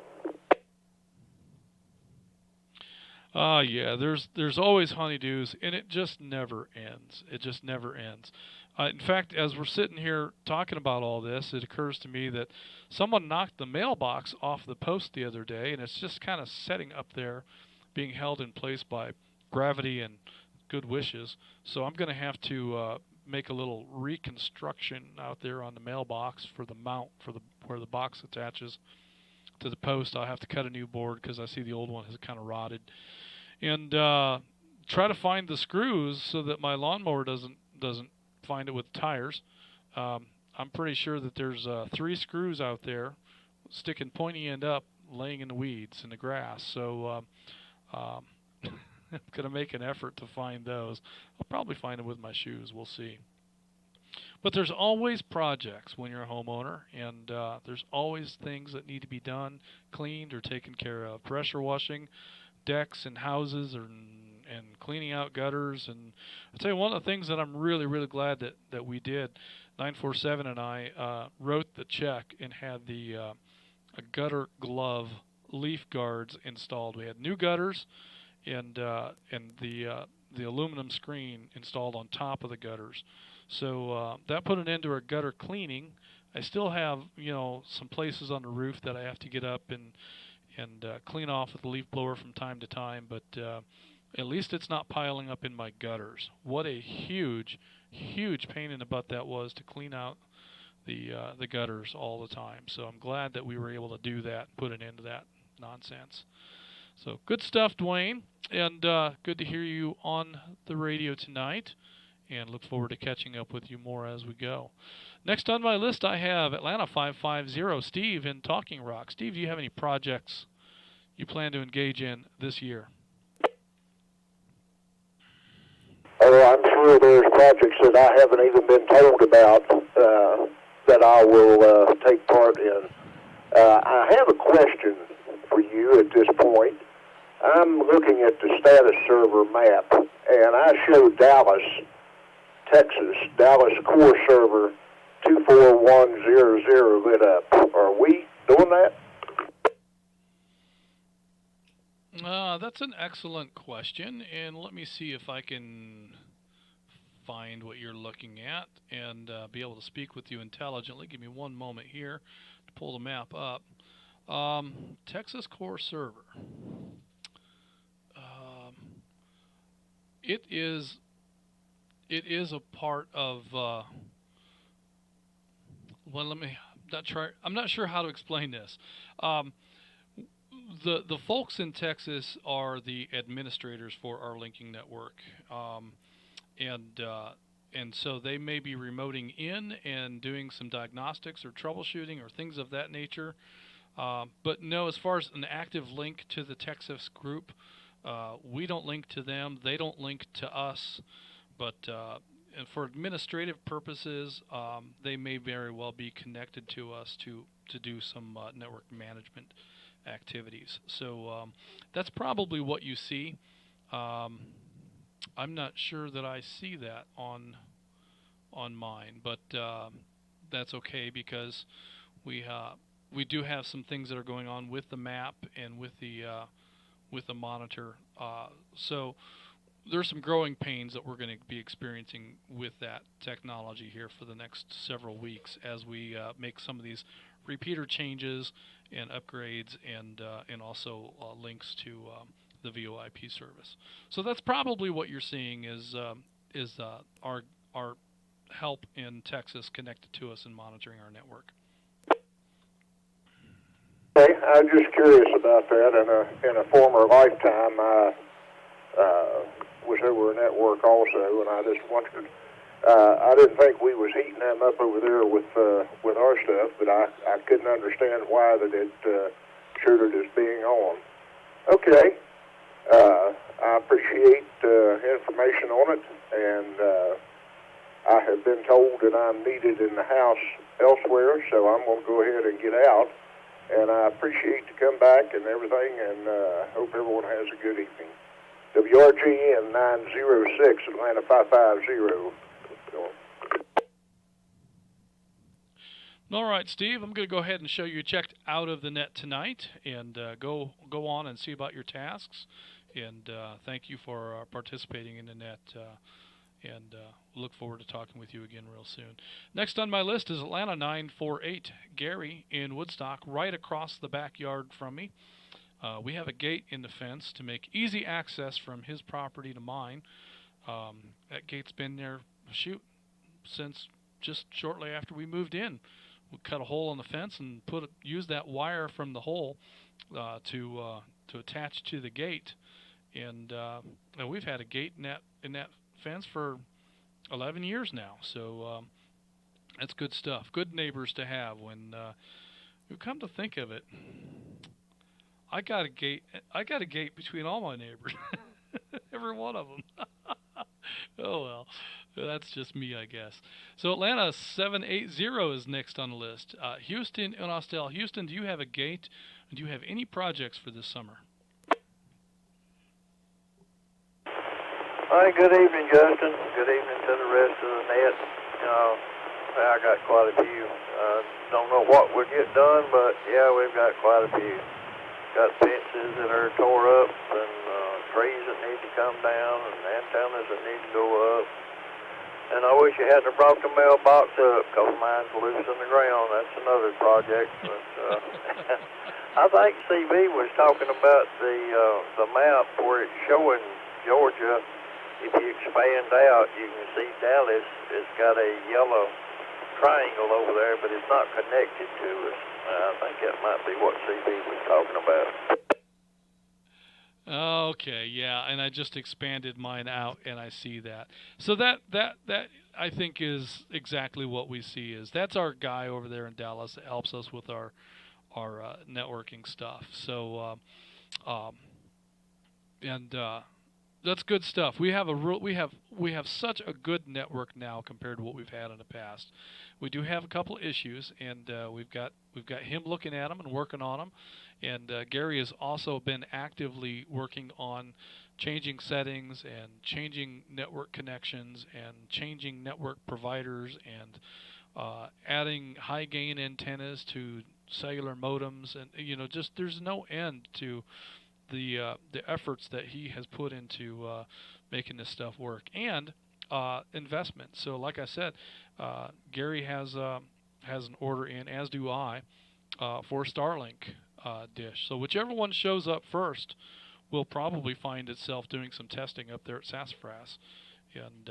Yeah, there's always honeydews, and it just never ends. It just never ends. In fact, as we're sitting here talking about all this, it occurs to me that someone knocked the mailbox off the post the other day, and it's just kind of sitting up there, being held in place by gravity and good wishes. So I'm going to have to make a little reconstruction out there on the mailbox for the mount, for the where the box attaches to the post. I'll have to cut a new board because I see the old one has kind of rotted, and try to find the screws so that my lawnmower doesn't find it with tires. I'm pretty sure that there's 3 screws out there sticking pointy end up, laying in the weeds in the grass. So I'm going to make an effort to find those. I'll probably find them with my shoes. We'll see. But there's always projects when you're a homeowner, and there's always things that need to be done, cleaned or taken care of. Pressure washing decks and houses, and cleaning out gutters. And I'll tell you, one of the things that I'm really, really glad that we did, 947 and I wrote the check and had the a gutter glove leaf guards installed. We had new gutters and the aluminum screen installed on top of the gutters. So that put an end to our gutter cleaning. I still have, some places on the roof that I have to get up and clean off with the leaf blower from time to time, but at least it's not piling up in my gutters. What a huge, huge pain in the butt that was to clean out the gutters all the time. So I'm glad that we were able to do that, put an end to that nonsense. So good stuff, Dwayne, and good to hear you on the radio tonight, and look forward to catching up with you more as we go. Next on my list, I have Atlanta 550, Steve in Talking Rock. Steve, do you have any projects you plan to engage in this year? Oh, I'm sure there's projects that I haven't even been told about that I will take part in. I have a question for you at this point. I'm looking at the status server map, and I show Dallas, Texas, Dallas core server 24100 lit up. Are we doing that? That's an excellent question, and let me see if I can find what you're looking at and be able to speak with you intelligently. Give me one moment here to pull the map up. Texas core server. It is a part of. I'm not sure how to explain this. The folks in Texas are the administrators for our linking network, and so they may be remoting in and doing some diagnostics or troubleshooting or things of that nature. But no, as far as an active link to the Texas group, we don't link to them. They don't link to us. But and for administrative purposes, they may very well be connected to us to do some network management activities. So that's probably what you see. I'm not sure that I see that on mine, but that's okay because we do have some things that are going on with the map and with the monitor. So there's some growing pains that we're going to be experiencing with that technology here for the next several weeks as we make some of these repeater changes and upgrades and also links to the VoIP service. So that's probably what you're seeing is our help in Texas connected to us in monitoring our network. Hey, I was just curious about that. In a former lifetime, I was over a network also, and I just wondered. I didn't think we was heating them up over there with our stuff, but I couldn't understand why that it showed it as being on. Okay, I appreciate information on it, and I have been told that I'm needed in the house elsewhere, so I'm going to go ahead and get out. And I appreciate to come back and everything, and hope everyone has a good evening. WRGN 906, Atlanta 550. All right, Steve, I'm going to go ahead and show you checked out of the net tonight, and go on and see about your tasks. And thank you for participating in the net, and look forward to talking with you again real soon. Next on my list is Atlanta 948, Gary in Woodstock, right across the backyard from me. We have a gate in the fence to make easy access from his property to mine. That gate's been there, since just shortly after we moved in. We cut a hole in the fence and use that wire from the hole to attach to the gate. And we've had a gate in that fence for 11 years now. So that's good stuff. Good neighbors to have. When you come to think of it, I got a gate between all my neighbors. Every one of them. Oh well, that's just me, I guess. So Atlanta 780 is next on the list. Houston and Austell. Houston, do you have a gate? Do you have any projects for this summer? Hi, good evening, Justin. Good evening to the rest of the net. I got quite a few. Don't know what would get done, but yeah, we've got quite a few. Got fences that are tore up, and trees that need to come down, and antennas that need to go up. And I wish you hadn't brought the mailbox up, because mine's loose on the ground. That's another project. But I think CB was talking about the map where it's showing Georgia. If you expand out, you can see Dallas has got a yellow triangle over there, but it's not connected to us. I think that might be what CB was talking about. Okay, yeah, and I just expanded mine out, and I see that. So that I think is exactly what we see. That's our guy over there in Dallas that helps us with our networking stuff. So that's good stuff. We have such a good network now compared to what we've had in the past. We do have a couple of issues, and we've got him looking at them and working on them. And Gary has also been actively working on changing settings and changing network connections and changing network providers and adding high gain antennas to cellular modems, and just there's no end to the efforts that he has put into making this stuff work, and investment. So like I said, Gary has an order in, as do I, for Starlink dish. So whichever one shows up first will probably find itself doing some testing up there at Sassafras, and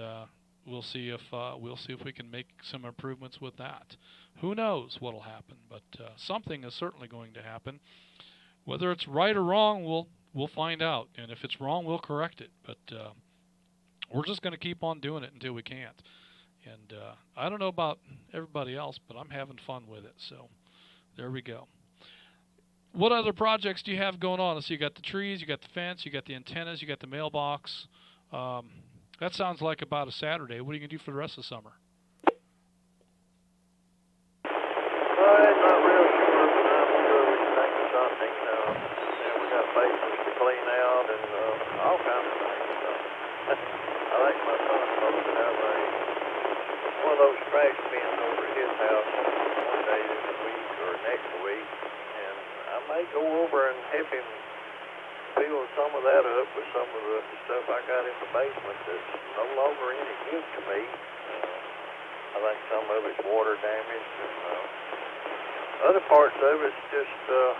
we'll see if we can make some improvements with that. Who knows what'll happen, but something is certainly going to happen. Whether it's right or wrong, we'll find out, and if it's wrong, we'll correct it. But we're just going to keep on doing it until we can't. And I don't know about everybody else, but I'm having fun with it. So there we go. What other projects do you have going on? So you got the trees, you got the fence, you got the antennas, you got the mailbox. That sounds like about a Saturday. What are you going to do for the rest of the summer? I'm not real sure, but I'm sure we can think of something. We got basements to clean out and all kinds of things. I think my son supposed to have one of those trash bins over at his house one day this week or next week, and I may go over and help him fill some of that up with some of the stuff I got in the basement that's no longer any good to me. I think some of it's water damaged, and other parts of it's just stuff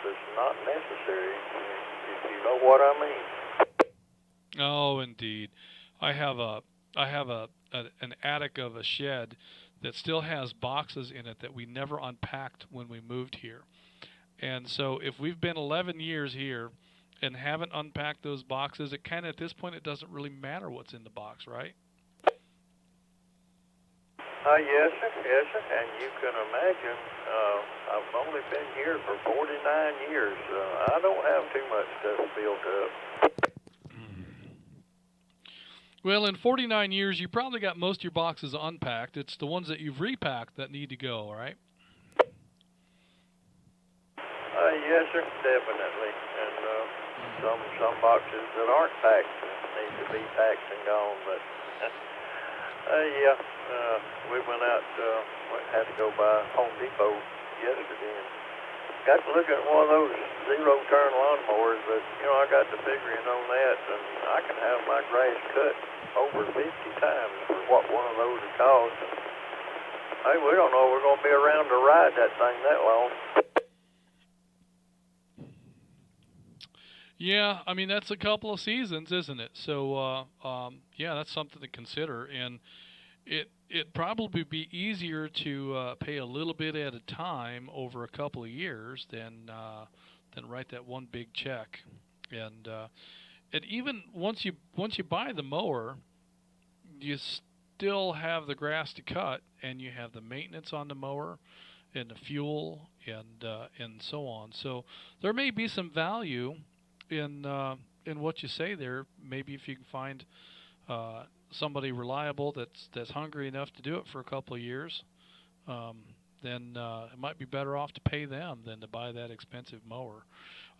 that's not necessary, if you know what I mean. Oh, indeed. I have an attic of a shed that still has boxes in it that we never unpacked when we moved here. And so if we've been 11 years here and haven't unpacked those boxes, it kind of, at this point, it doesn't really matter what's in the box, right? Yes, sir. Yes, sir. And you can imagine, I've only been here for 49 years. I don't have too much stuff built up. Well, in 49 years, you probably got most of your boxes unpacked. It's the ones that you've repacked that need to go, right? Yes, sir. Definitely. And some boxes that aren't packed need to be packed and gone. But yeah, we went out. Had to go by Home Depot yesterday and got to look at one of those zero-turn lawnmowers. But I got to figuring on that, and I can have my grass cut over 50 times for what one of those would cost. And, hey, we don't know if we're going to be around to ride that thing that long. Yeah, I mean, that's a couple of seasons, isn't it? So, yeah, that's something to consider. And it'd probably be easier to pay a little bit at a time over a couple of years than write that one big check. And even once you buy the mower, you still have the grass to cut, and you have the maintenance on the mower, and the fuel, and so on. So there may be some value in what you say there. Maybe if you can find somebody reliable that's hungry enough to do it for a couple of years, then it might be better off to pay them than to buy that expensive mower.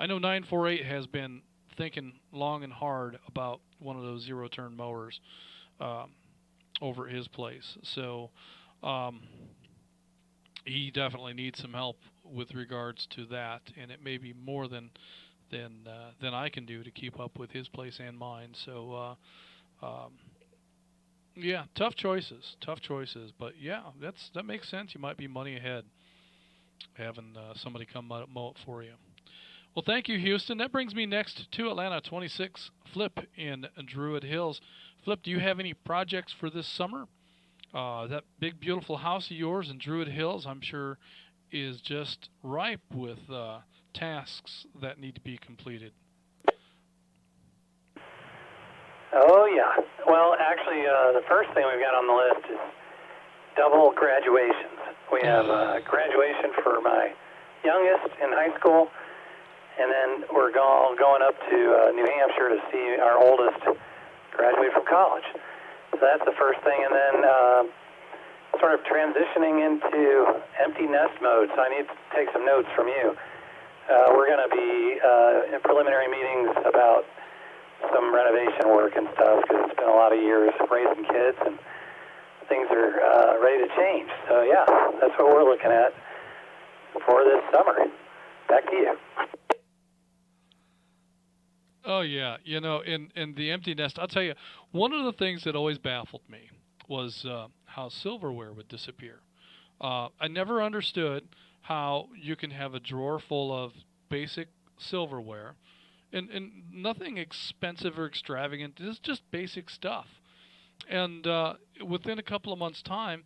I know 948 has been thinking long and hard about one of those zero-turn mowers over at his place. So he definitely needs some help with regards to that, and it may be more than I can do to keep up with his place and mine. So yeah, tough choices. But yeah, that makes sense. You might be money ahead having somebody come mow it for you. Well, thank you, Houston. That brings me next to Atlanta 26, Flip in Druid Hills. Flip, do you have any projects for this summer? That big, beautiful house of yours in Druid Hills, I'm sure, is just ripe with tasks that need to be completed. Oh, yeah. Well, actually, the first thing we've got on the list is double graduations. We have a graduation for my youngest in high school, and then we're going up to New Hampshire to see our oldest graduate from college. So that's the first thing, and then sort of transitioning into empty nest mode, so I need to take some notes from you. We're going to be in preliminary meetings about some renovation work and stuff, because it's been a lot of years raising kids, and things are ready to change. So, yeah, that's what we're looking at for this summer. Back to you. Oh, yeah. In the empty nest, I'll tell you, one of the things that always baffled me was how silverware would disappear. I never understood how you can have a drawer full of basic silverware, and nothing expensive or extravagant. It's just basic stuff. And within a couple of months' time,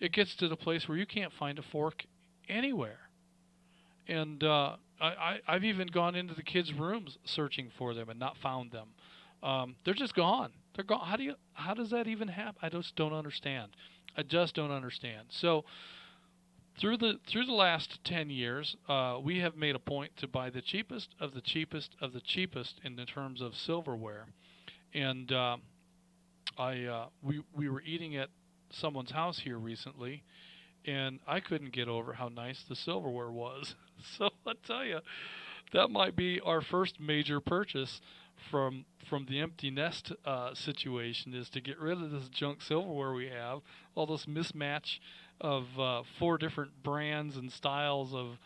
it gets to the place where you can't find a fork anywhere. And I've even gone into the kids' rooms searching for them and not found them. They're just gone. They're gone. How does that even happen? I just don't understand. So through the last 10 years, we have made a point to buy the cheapest of the cheapest of the cheapest in the terms of silverware. And we were eating at someone's house here recently, and I couldn't get over how nice the silverware was. So I tell you, that might be our first major purchase from the empty nest situation, is to get rid of this junk silverware we have, all this mismatch of 4 different brands and styles of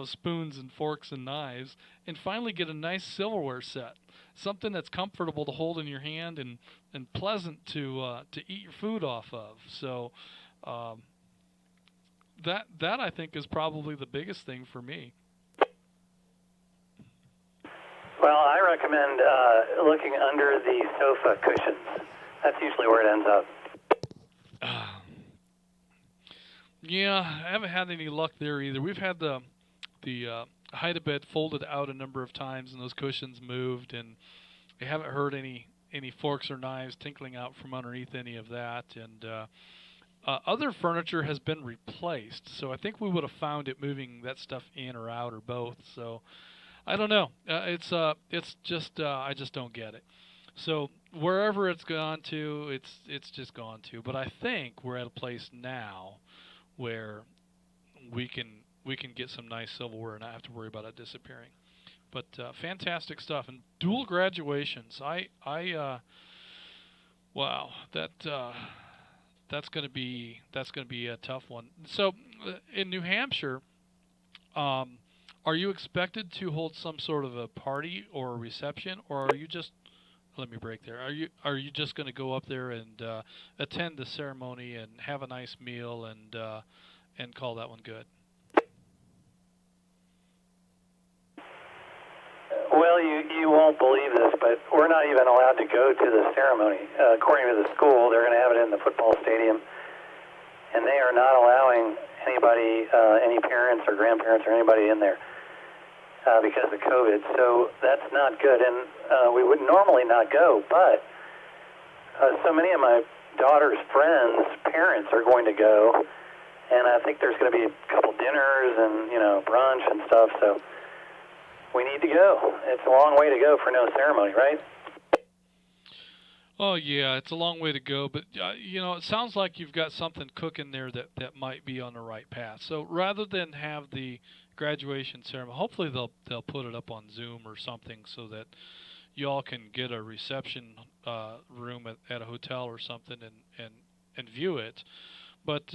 spoons and forks and knives, and finally get a nice silverware set, something that's comfortable to hold in your hand and pleasant to eat your food off of. So that I think is probably the biggest thing for me. Well, I recommend looking under the sofa cushions. That's usually where it ends up. Yeah, I haven't had any luck there either. We've had the hide-a-bed folded out a number of times, and those cushions moved, and I haven't heard any forks or knives tinkling out from underneath any of that. And other furniture has been replaced, so I think we would have found it moving that stuff in or out or both. So I don't know. It's just I just don't get it. So wherever it's gone to, it's just gone to. But I think we're at a place now where we can get some nice silverware and not have to worry about it disappearing. But fantastic stuff, and dual graduations. Wow, that's going to be a tough one. So in New Hampshire, are you expected to hold some sort of a party or a reception, or are you just, let me break there. Are you just going to go up there and attend the ceremony and have a nice meal and call that one good? Well, you won't believe this, but we're not even allowed to go to the ceremony. According to the school, they're going to have it in the football stadium, and they are not allowing anybody, any parents or grandparents or anybody in there because of COVID. So that's not good, and we would normally not go, but so many of my daughter's friends' parents are going to go, and I think there's going to be a couple dinners and, brunch and stuff, so we need to go. It's a long way to go for no ceremony, right? Oh, yeah, it's a long way to go, but, it sounds like you've got something cooking there that might be on the right path. So rather than have the graduation ceremony, hopefully they'll put it up on Zoom or something so that you all can get a reception room at a hotel or something and view it, but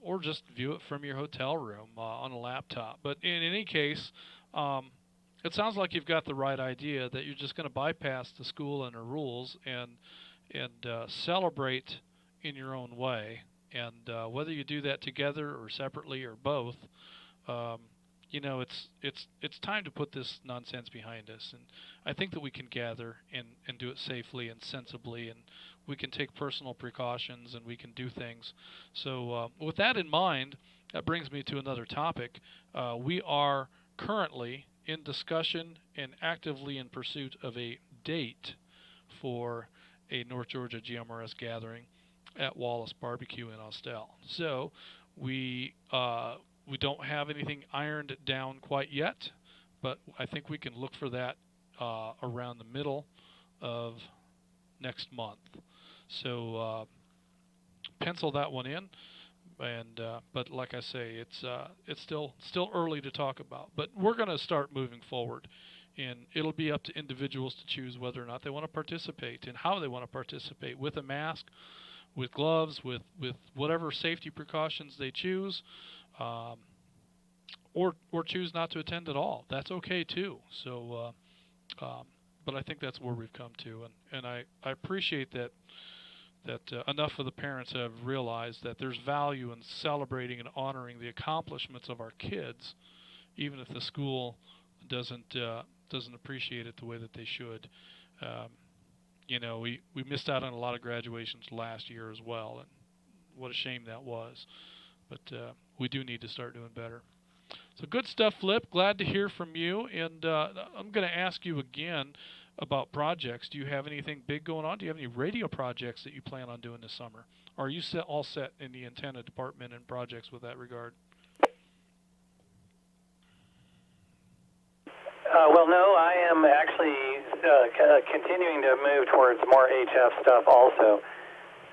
or just view it from your hotel room on a laptop. But in any case, it sounds like you've got the right idea, that you're just going to bypass the school and the rules and celebrate in your own way. And whether you do that together or separately or both, it's time to put this nonsense behind us. And I think that we can gather and do it safely and sensibly, and we can take personal precautions and we can do things. So with that in mind, that brings me to another topic. We are currently in discussion and actively in pursuit of a date for a North Georgia GMRS gathering at Wallace Barbecue in Austell. So we don't have anything ironed down quite yet, but I think we can look for that around the middle of next month. So pencil that one in. And but like I say, it's still early to talk about. But we're going to start moving forward, and it'll be up to individuals to choose whether or not they want to participate and how they want to participate, with a mask, with gloves, with whatever safety precautions they choose, or choose not to attend at all. That's okay too. So, but I think that's where we've come to, and I appreciate that enough of the parents have realized that there's value in celebrating and honoring the accomplishments of our kids, even if the school doesn't appreciate it the way that they should. We missed out on a lot of graduations last year as well, and what a shame that was. But we do need to start doing better. So good stuff, Flip. Glad to hear from you, and I'm going to ask you again about projects. Do you have anything big going on? Do you have any radio projects that you plan on doing this summer? Or are you all set in the antenna department and projects with that regard? Well, no, I am actually continuing to move towards more HF stuff also.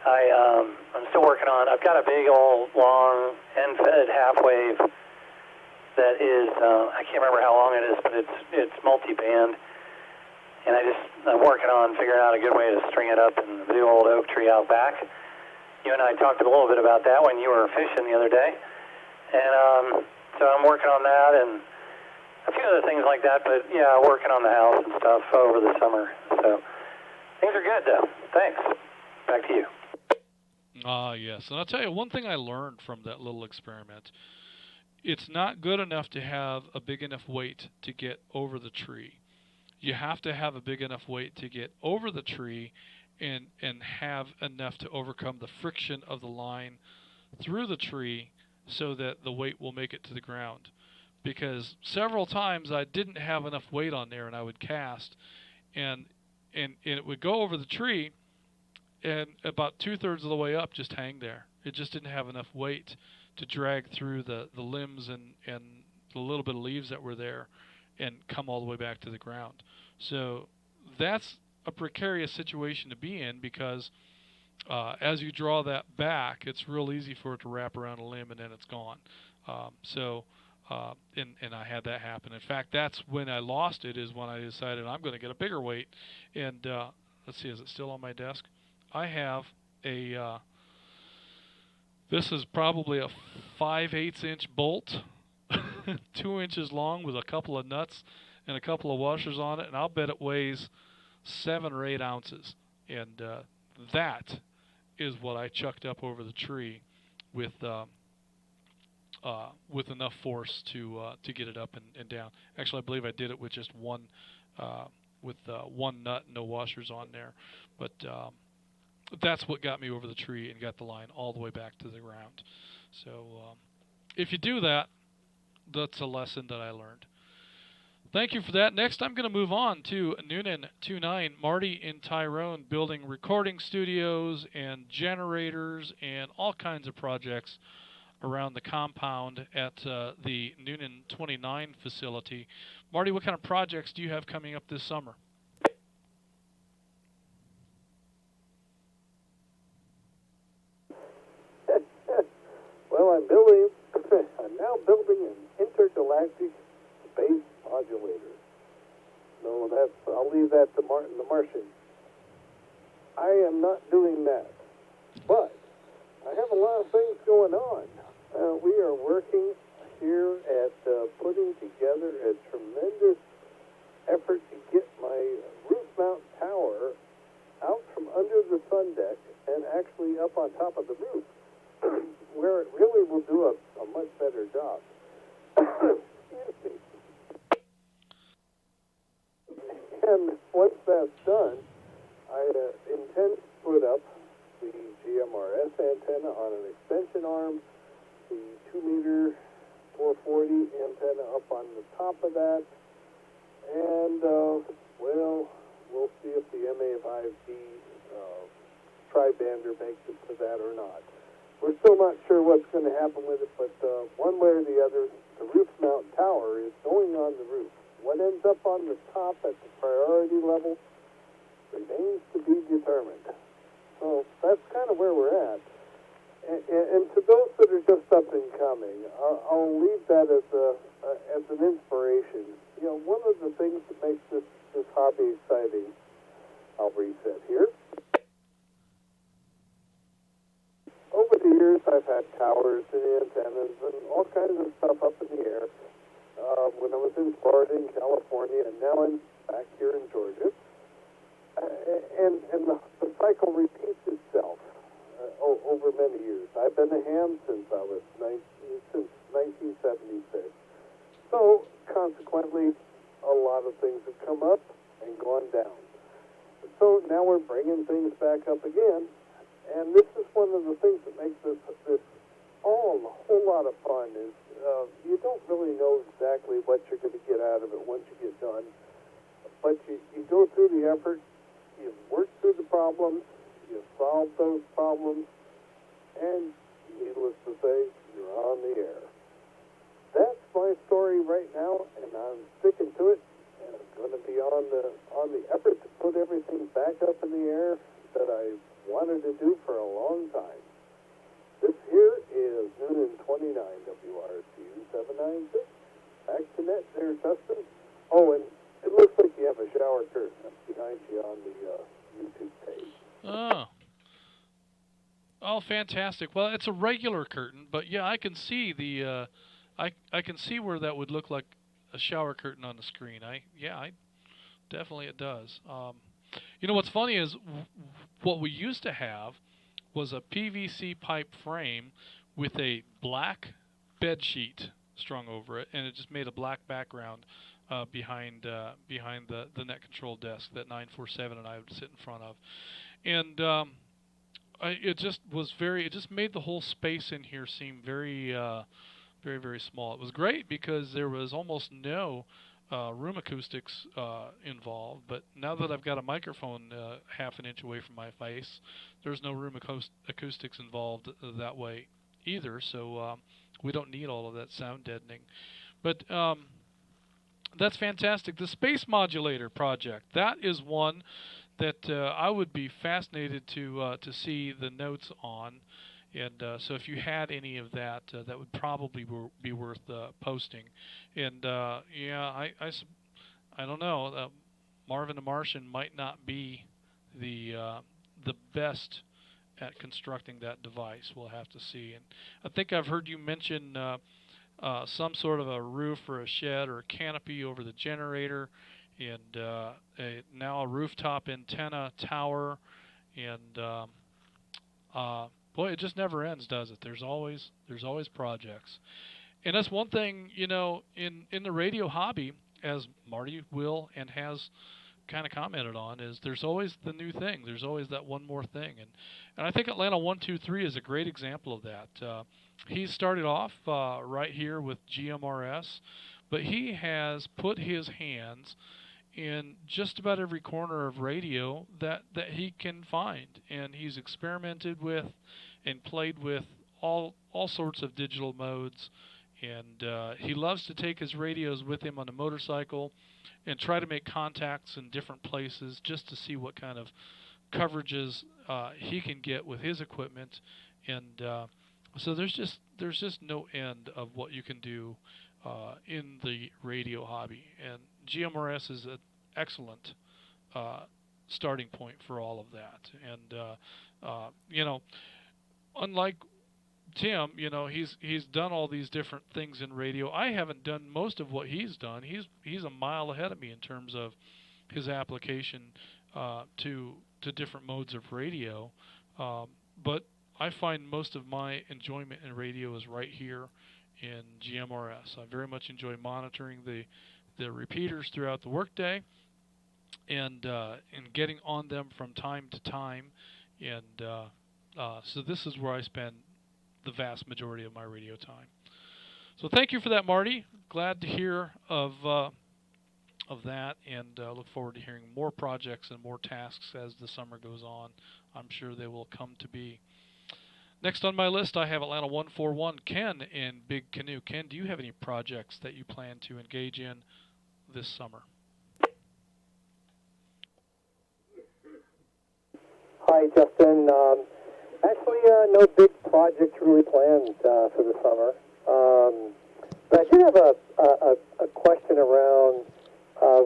I'm still working on, I've got a big old long end-fed half-wave that is, I can't remember how long it is, but it's multi-band. And I'm working on figuring out a good way to string it up in the big old oak tree out back. You and I talked a little bit about that when you were fishing the other day. And so I'm working on that and a few other things like that. But yeah, working on the house and stuff over the summer. So things are good though. Thanks. Back to you. Yes. And I'll tell you one thing I learned from that little experiment. It's not good enough to have a big enough weight to get over the tree. You have to have a big enough weight to get over the tree and have enough to overcome the friction of the line through the tree so that the weight will make it to the ground. because several times I didn't have enough weight on there, and I would cast, and it would go over the tree, and about 2/3 of the way up just hang there. It just didn't have enough weight to drag through the limbs and the little bit of leaves that were there and come all the way back to the ground. So that's a precarious situation to be in, because as you draw that back, it's real easy for it to wrap around a limb and then it's gone. And I had that happen. In fact, that's when I lost it, is when I decided I'm going to get a bigger weight. And let's see, is it still on my desk? I have a, this is probably a 5/8 inch bolt, 2 inches long, with a couple of nuts and a couple of washers on it, and I'll bet it weighs 7 or 8 ounces. And that is what I chucked up over the tree with enough force to get it up and down. Actually, I believe I did it with just one nut, no washers on there. But that's what got me over the tree and got the line all the way back to the ground. So if you do that, that's a lesson that I learned. Thank you for that. Next, I'm going to move on to Noonan 29, Marty and Tyrone, building recording studios and generators and all kinds of projects around the compound at the Noonan 29 facility. Marty, what kind of projects do you have coming up this summer? Well, I'm now building an intergalactic space modulator. No, I'll leave that to Martin the Martian. I am not doing that. But I have a lot of things going on. We are working here at putting together a tremendous effort to get my roof mount tower out from under the sun deck and actually up on top of the roof, where it really will do a much better job. Excuse me. And once that's done, I intend to put up the GMRS antenna on an extension arm, the 2-meter 440 antenna up on the top of that, and, we'll see if the MA5D tri-bander makes it to that or not. We're still not sure what's going to happen with it, but one way or the other, the roof mount tower is going on the roof. What ends up on the top at the priority level remains to be determined. So that's kind of where we're at. And to those that are just up and coming, I'll leave that as an inspiration. You know, one of the things that makes this hobby exciting, I'll reset here. Over the years, I've had towers and antennas and all kinds of stuff up in the air. When I was in Florida and California, and now I'm back here in Georgia. And the cycle repeats itself over many years. I've been a ham since 1976. So, consequently, a lot of things have come up and gone down. So now we're bringing things back up again. And this is one of the things that makes this all a whole lot of fun, is you don't really know exactly what you're going to get out of it once you get done. But you go through the effort, you work through the problems, you solve those problems, and needless to say, you're on the air. That's my story right now, and I'm sticking to it, and I'm going to be on the effort to put everything back up in the air that I wanted to do for a long time. This here is Noonan 29 WRCU 796. Back to net there, Dustin. Oh, and it looks like you have a shower curtain up behind you on the YouTube page. Oh, fantastic. Well, it's a regular curtain, but yeah, I can see the I can see where that would look like a shower curtain on the screen. Definitely it does. You know what's funny is what we used to have was a PVC pipe frame with a black bed sheet strung over it, and it just made a black background behind the net control desk that 947 and I would sit in front of, and it just made the whole space in here seem very very, very small. It was great because there was almost no room acoustics involved, but now that I've got a microphone half an inch away from my face, there's no room acoustics involved that way either, so we don't need all of that sound deadening. But that's fantastic. The space modulator project, that is one that I would be fascinated to see the notes on. And so if you had any of that, that would probably be worth posting. And I don't know. Marvin the Martian might not be the best at constructing that device. We'll have to see. And I think I've heard you mention some sort of a roof or a shed or a canopy over the generator, and now a rooftop antenna tower, and boy, it just never ends, does it? There's always projects. And that's one thing, in the radio hobby, as Marty will and has kind of commented on, is there's always the new thing. There's always that one more thing. And I think Atlanta 123 is a great example of that. He started off right here with GMRS, but he has put his hands in just about every corner of radio that he can find. And he's experimented with and played with all sorts of digital modes. And he loves to take his radios with him on a motorcycle and try to make contacts in different places just to see what kind of coverages he can get with his equipment. And so there's just no end of what you can do in the radio hobby. And GMRS is an excellent starting point for all of that. And unlike Tim, he's done all these different things in radio. I haven't done most of what he's done. He's a mile ahead of me in terms of his application to different modes of radio. But I find most of my enjoyment in radio is right here in GMRS. I very much enjoy monitoring the repeaters throughout the workday and getting on them from time to time. And so this is where I spend the vast majority of my radio time. So thank you for that, Marty. Glad to hear of that, and look forward to hearing more projects and more tasks as the summer goes on. I'm sure they will come to be. Next on my list, I have Atlanta 141, Ken in Big Canoe. Ken, do you have any projects that you plan to engage in this summer? Hi, Justin. Actually, no big projects really planned for the summer. But I do have a question around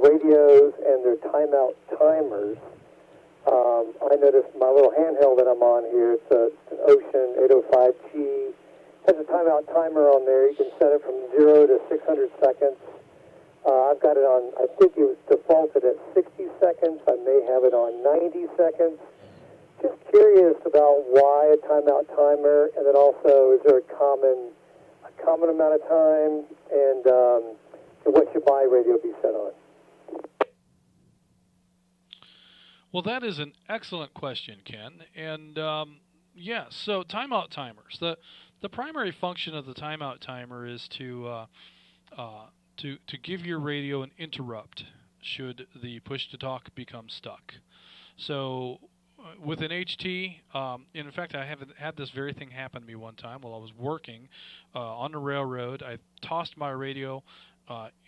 radios and their timeout timers. I noticed my little handheld that I'm on here, it's an Ocean 805G, has a timeout timer on there. You can set it from 0 to 600 seconds. I've got it on, I think it was defaulted at 60 seconds. I may have it on 90 seconds. Just curious about why a timeout timer, and then also, is there a common amount of time, and what should my radio be set on? Well, that is an excellent question, Ken. And so timeout timers. The primary function of the timeout timer is to give your radio an interrupt should the push-to-talk become stuck. So with an HT, in fact, I have had this very thing happen to me one time while I was working on the railroad. I tossed my radio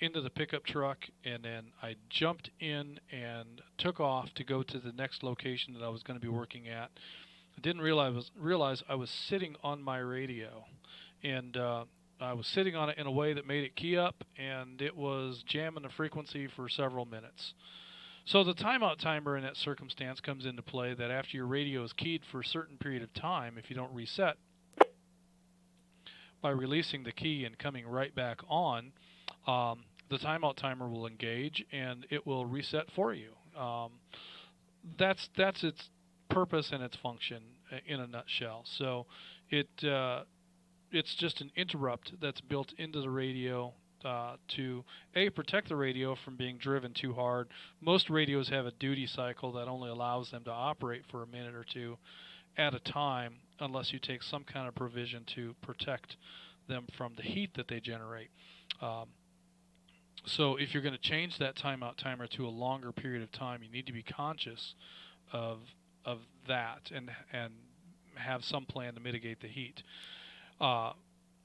into the pickup truck, and then I jumped in and took off to go to the next location that I was going to be working at. I didn't realize I was sitting on my radio, and I was sitting on it in a way that made it key up, and it was jamming the frequency for several minutes. So the timeout timer in that circumstance comes into play that after your radio is keyed for a certain period of time, if you don't reset, by releasing the key and coming right back on, the timeout timer will engage and it will reset for you. That's its purpose and its function in a nutshell. So it's just an interrupt that's built into the radio to protect the radio from being driven too hard. Most radios have a duty cycle that only allows them to operate for a minute or two at a time, unless you take some kind of provision to protect them from the heat that they generate. So if you're going to change that timeout timer to a longer period of time, you need to be conscious of that and have some plan to mitigate the heat.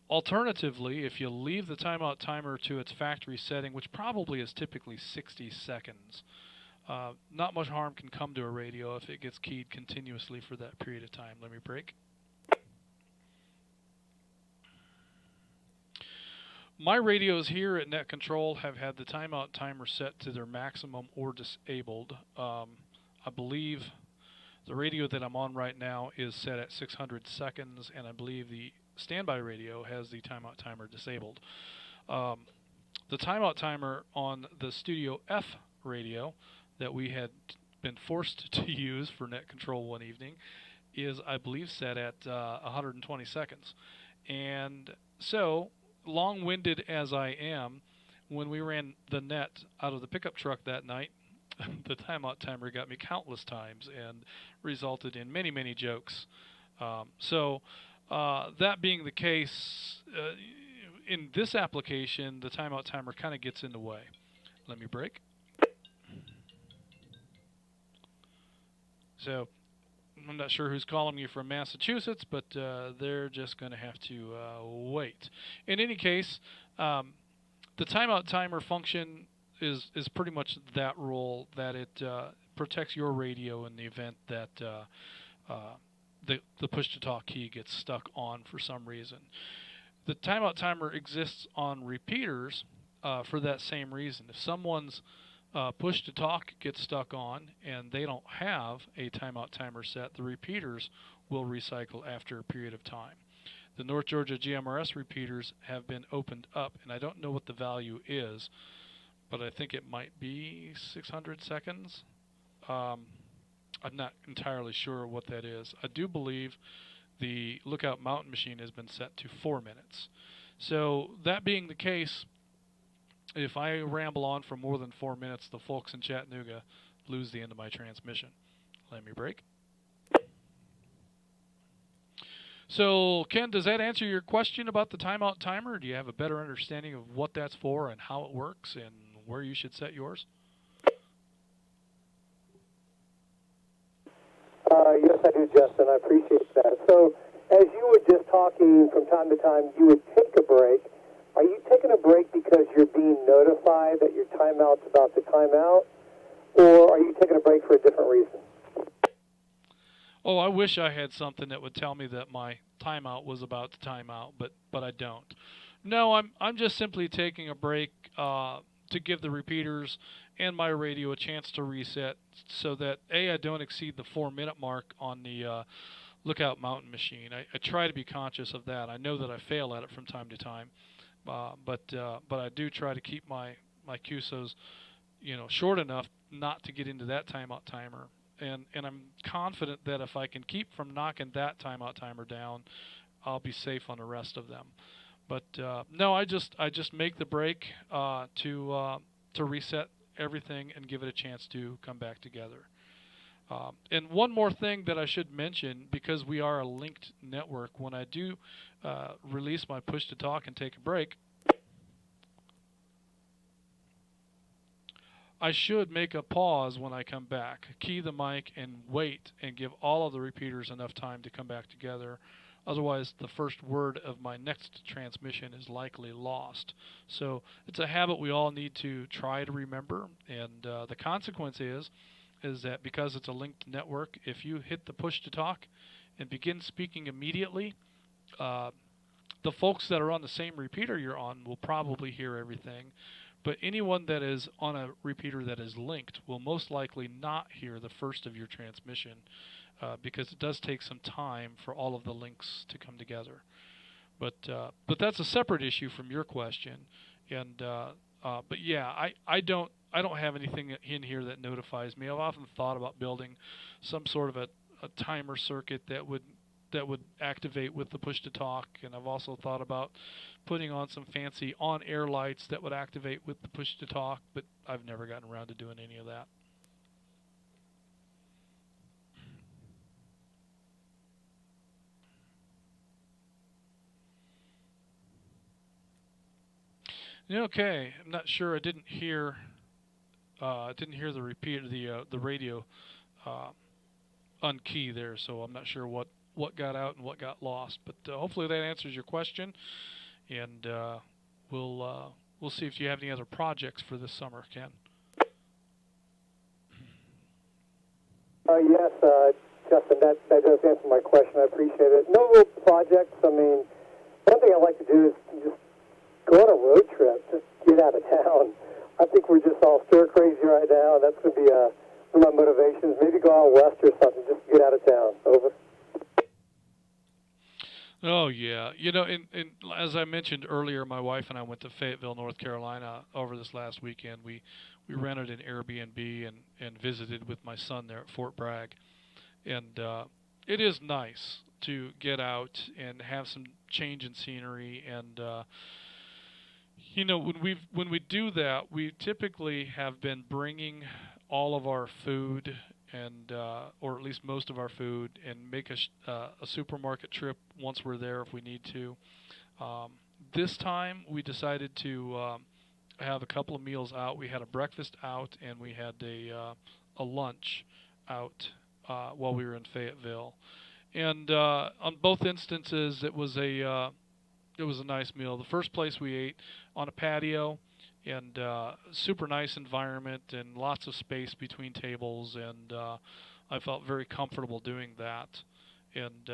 Alternatively, if you leave the timeout timer to its factory setting, which probably is typically 60 seconds, not much harm can come to a radio if it gets keyed continuously for that period of time. Let me break. My radios here at Net Control have had the timeout timer set to their maximum or disabled. I believe the radio that I'm on right now is set at 600 seconds, and I believe the standby radio has the timeout timer disabled. The timeout timer on the Studio F radio that we had been forced to use for Net Control one evening is, I believe, set at 120 seconds. And so, long-winded as I am, when we ran the net out of the pickup truck that night, the timeout timer got me countless times and resulted in many, many jokes. That being the case, in this application, the timeout timer kind of gets in the way. Let me break. So I'm not sure who's calling me from Massachusetts, but they're just going to have to wait. In any case, the timeout timer function is pretty much that rule, that it protects your radio in the event that the push-to-talk key gets stuck on for some reason. The timeout timer exists on repeaters for that same reason. If someone's push-to-talk gets stuck on and they don't have a timeout timer set, the repeaters will recycle after a period of time. The North Georgia GMRS repeaters have been opened up, and I don't know what the value is, but I think it might be 600 seconds. I'm not entirely sure what that is. I do believe the Lookout Mountain machine has been set to 4 minutes. So that being the case, if I ramble on for more than 4 minutes, the folks in Chattanooga lose the end of my transmission. Let me break. So, Ken, does that answer your question about the timeout timer? Do you have a better understanding of what that's for and how it works and where you should set yours? Yes, I do, Justin. I appreciate that. So, as you were just talking from time to time, you would take a break. Are you taking a break because you're being notified that your timeout's about to time out, or are you taking a break for a different reason? Oh, I wish I had something that would tell me that my timeout was about to time out, but I don't. No, I'm just simply taking a break to give the repeaters and my radio a chance to reset, so that I don't exceed the 4-minute mark on the Lookout Mountain machine. I try to be conscious of that. I know that I fail at it from time to time, but I do try to keep my QSOs, short enough not to get into that timeout timer. And I'm confident that if I can keep from knocking that timeout timer down, I'll be safe on the rest of them. But no, I just make the break to reset everything and give it a chance to come back together. And one more thing that I should mention, because we are a linked network, when I do release my push to talk and take a break, I should make a pause when I come back, key the mic, and wait and give all of the repeaters enough time to come back together. Otherwise, the first word of my next transmission is likely lost. So it's a habit we all need to try to remember, and the consequence is that because it's a linked network, if you hit the push to talk and begin speaking immediately, the folks that are on the same repeater you're on will probably hear everything. But anyone that is on a repeater that is linked will most likely not hear the first of your transmission, because it does take some time for all of the links to come together. But that's a separate issue from your question. And but yeah, I don't have anything in here that notifies me. I've often thought about building some sort of a timer circuit that would activate with the push to talk, and I've also thought about putting on some fancy on-air lights that would activate with the push to talk, but I've never gotten around to doing any of that. Okay, I'm not sure. I didn't hear. Didn't hear the repeat of the radio uh, on key there, so I'm not sure what got out and what got lost. But hopefully that answers your question, and we'll see if you have any other projects for this summer, Ken. Yes, Justin, that does answer my question. I appreciate it. No real projects. I mean, one thing I like to do is just go on a road trip. Just get out of town. I think we're just all stir crazy right now, and that's going to be one of my motivations. Maybe go out west or something. Just get out of town. Over. Oh yeah, and as I mentioned earlier, my wife and I went to Fayetteville, North Carolina over this last weekend. We rented an Airbnb and visited with my son there at Fort Bragg, and it is nice to get out and have some change in scenery. And when we do that, we typically have been bringing all of our food and or at least most of our food, and make a supermarket trip once we're there if we need to. This time we decided to have a couple of meals out. We had a breakfast out and we had a lunch out while we were in Fayetteville. And on both instances, it was a nice meal. The first place we ate on a patio, and super nice environment and lots of space between tables, and I felt very comfortable doing that. And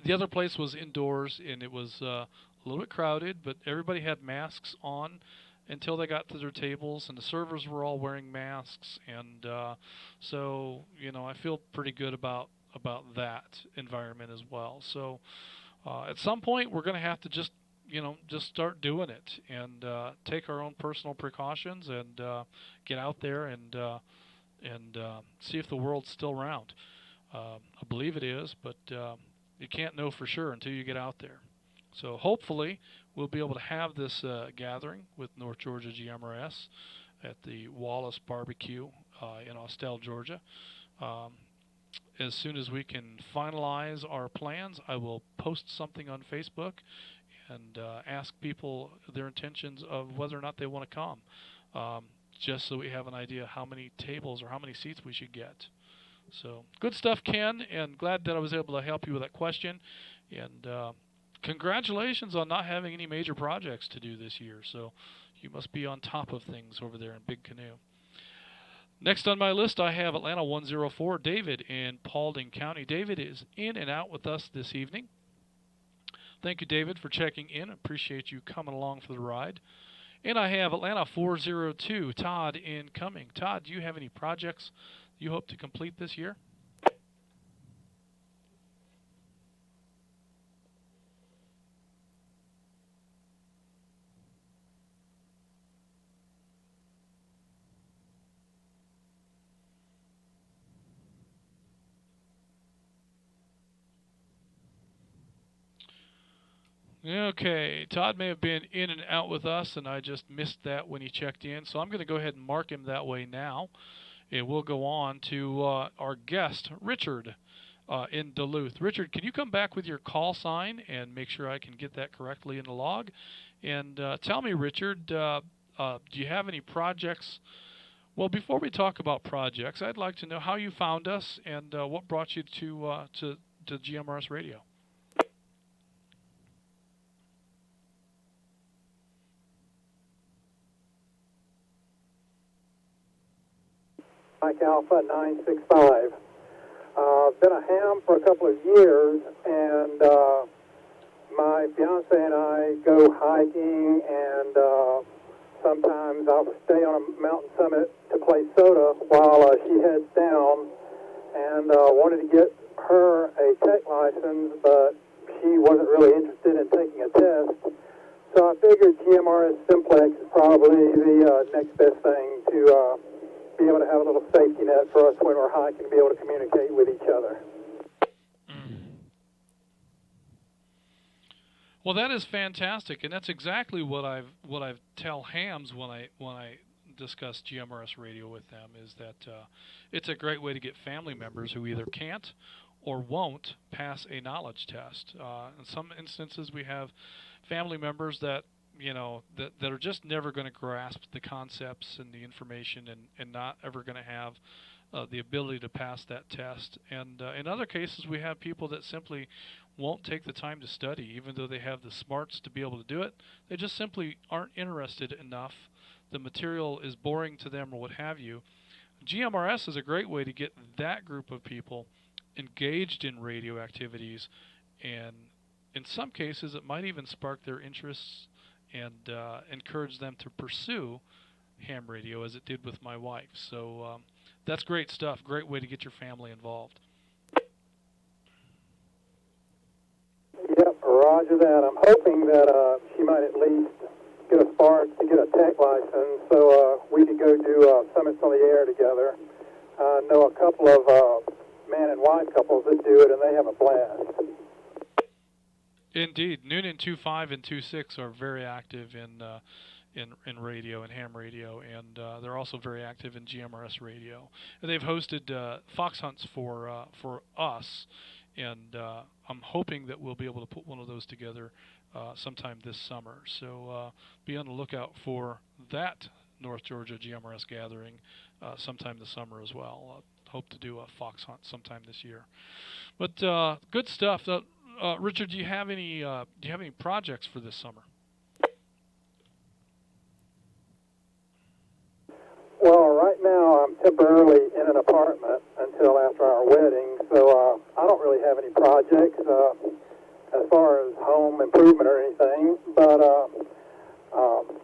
the other place was indoors, and it was a little bit crowded, but everybody had masks on until they got to their tables, and the servers were all wearing masks, and so I feel pretty good about that environment as well. So at some point we're going to have to just start doing it, and take our own personal precautions, and get out there and see if the world's still around. I believe it is, but you can't know for sure until you get out there. So hopefully we'll be able to have this gathering with North Georgia GMRS at the Wallace Barbecue in Austell, Georgia. As soon as we can finalize our plans, I will post something on Facebook and ask people their intentions of whether or not they want to come, just so we have an idea how many tables or how many seats we should get. So good stuff, Ken, and glad that I was able to help you with that question. And congratulations on not having any major projects to do this year. So you must be on top of things over there in Big Canoe. Next on my list, I have Atlanta 104, David in Paulding County. David is in and out with us this evening. Thank you, David, for checking in. Appreciate you coming along for the ride. And I have Atlanta 402, Todd incoming. Todd, do you have any projects you hope to complete this year? Okay, Todd may have been in and out with us, and I just missed that when he checked in, so I'm going to go ahead and mark him that way now. And we'll go on to our guest, Richard, in Duluth. Richard, can you come back with your call sign and make sure I can get that correctly in the log? And tell me, Richard, do you have any projects? Well, before we talk about projects, I'd like to know how you found us and what brought you to GMRS Radio. Mike Alpha 965. Been a ham for a couple of years, and my fiance and I go hiking, and sometimes I'll stay on a mountain summit to play soda while she heads down, and wanted to get her a tech license, but she wasn't really interested in taking a test. So I figured GMRS Simplex is probably the next best thing to be able to have a little safety net for us when we're hiking, to be able to communicate with each other. Well, that is fantastic, and that's exactly what I tell hams when I discuss GMRS radio with them, is that it's a great way to get family members who either can't or won't pass a knowledge test. In some instances, we have family members that that are just never going to grasp the concepts and the information, and not ever going to have the ability to pass that test. And in other cases, we have people that simply won't take the time to study, even though they have the smarts to be able to do it. They just simply aren't interested enough. The material is boring to them or what have you. GMRS is a great way to get that group of people engaged in radio activities, and in some cases it might even spark their interests and encourage them to pursue ham radio, as it did with my wife. So that's great stuff. Great way to get your family involved. Yep, roger that. I'm hoping that she might at least get a spark to get a tech license so we could go do Summits on the Air together. I know a couple of man and wife couples that do it, and they have a blast. Indeed. Noonan 2.5 and 2.6 are very active in radio and ham radio, and they're also very active in GMRS radio. And they've hosted fox hunts for us, and I'm hoping that we'll be able to put one of those together sometime this summer. So be on the lookout for that North Georgia GMRS gathering sometime this summer as well. Hope to do a fox hunt sometime this year. But good stuff. Richard, do you have any projects for this summer? Well, right now I'm temporarily in an apartment until after our wedding, so I don't really have any projects as far as home improvement or anything, but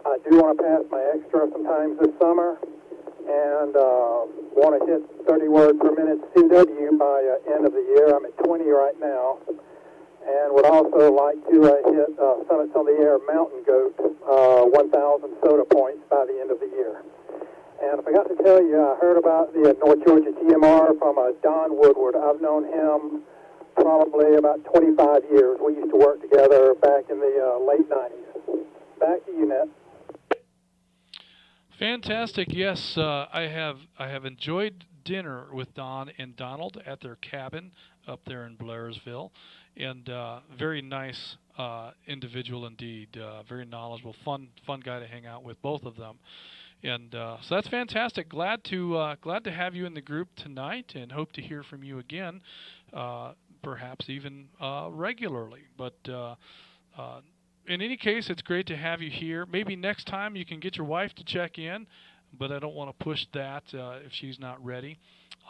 I do want to pass my extra sometimes this summer, and want to hit 30 word per minute CW by end of the year. I'm at 20 right now, and would also like to hit Summits on the Air Mountain Goat 1,000 soda points by the end of the year. And I forgot to tell you, I heard about the North Georgia GMR from Don Woodward. I've known him probably about 25 years. We used to work together back in the late 90s. Back to you, Ned. Fantastic. Yes, I have enjoyed dinner with Don and Donald at their cabin up there in Blairsville, and very nice individual indeed. Very knowledgeable, fun guy to hang out with, both of them. And so that's fantastic. Glad to have you in the group tonight, and hope to hear from you again, perhaps even regularly. But in any case, it's great to have you here. Maybe next time you can get your wife to check in, but I don't want to push that if she's not ready.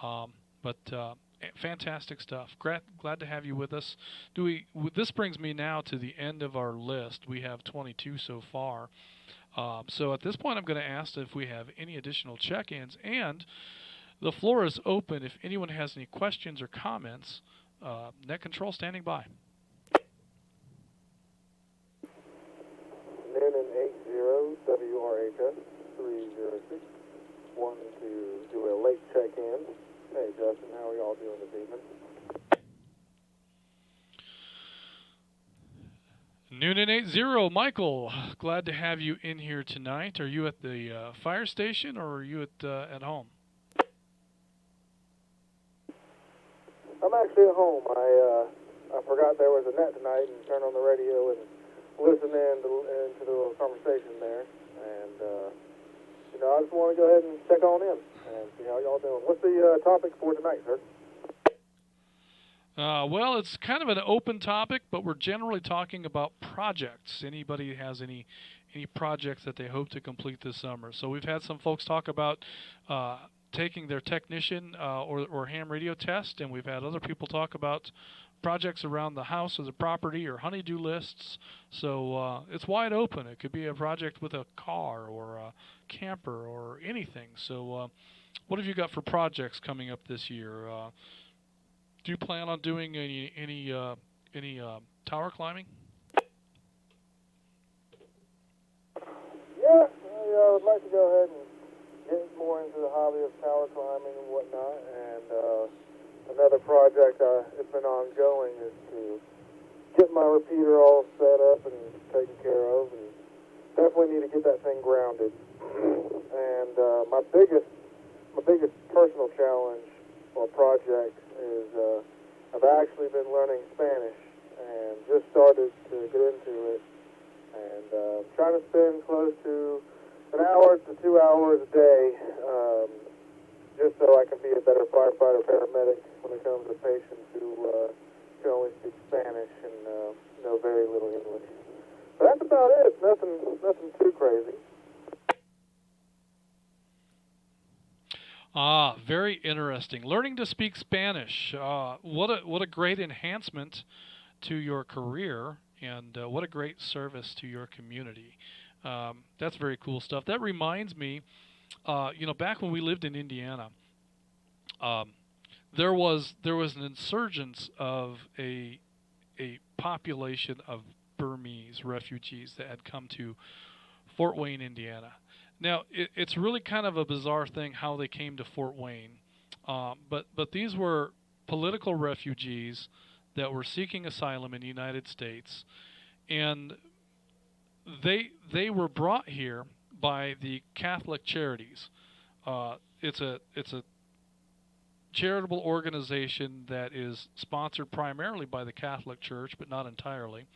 But fantastic stuff. Glad to have you with us. This brings me now to the end of our list. We have 22 so far. So at this point, I'm going to ask if we have any additional check-ins, and the floor is open if anyone has any questions or comments. Net Control standing by. Noonan 80 WRHS 306. Wanting to do a late check-in. Hey Justin, how are y'all doing this evening? Noonan 80, Michael, glad to have you in here tonight. Are you at the fire station, or are you at home? I'm actually at home. I forgot there was a net tonight and turned on the radio and listened into the little conversation there. And, I just want to go ahead and check on in and see how y'all doing. What's the topic for tonight, sir? Well, it's kind of an open topic, but we're generally talking about projects. Anybody has any projects that they hope to complete this summer? So we've had some folks talk about taking their technician or ham radio test, and we've had other people talk about projects around the house or the property or honeydew lists. So it's wide open. It could be a project with a car or a camper or anything. So what have you got for projects coming up this year? Do you plan on doing any tower climbing? Yeah, I would like to go ahead and get more into the hobby of tower climbing and whatnot. And another project that's been ongoing is to get my repeater all set up and taken care of, and definitely need to get that thing grounded. And my biggest personal challenge or project is I've actually been learning Spanish and just started to get into it and trying to spend close to an hour to 2 hours a day, just so I can be a better firefighter paramedic when it comes to patients who can only speak Spanish and know very little English. But that's about it. Nothing too crazy. Ah, very interesting. Learning to speak Spanish. What a great enhancement to your career, and what a great service to your community. That's very cool stuff. That reminds me, back when we lived in Indiana, there was an insurgence of a population of Burmese refugees that had come to Fort Wayne, Indiana. Now, it's really kind of a bizarre thing how they came to Fort Wayne, but these were political refugees that were seeking asylum in the United States, and they were brought here by the Catholic Charities. It's a charitable organization that is sponsored primarily by the Catholic Church, but not entirely.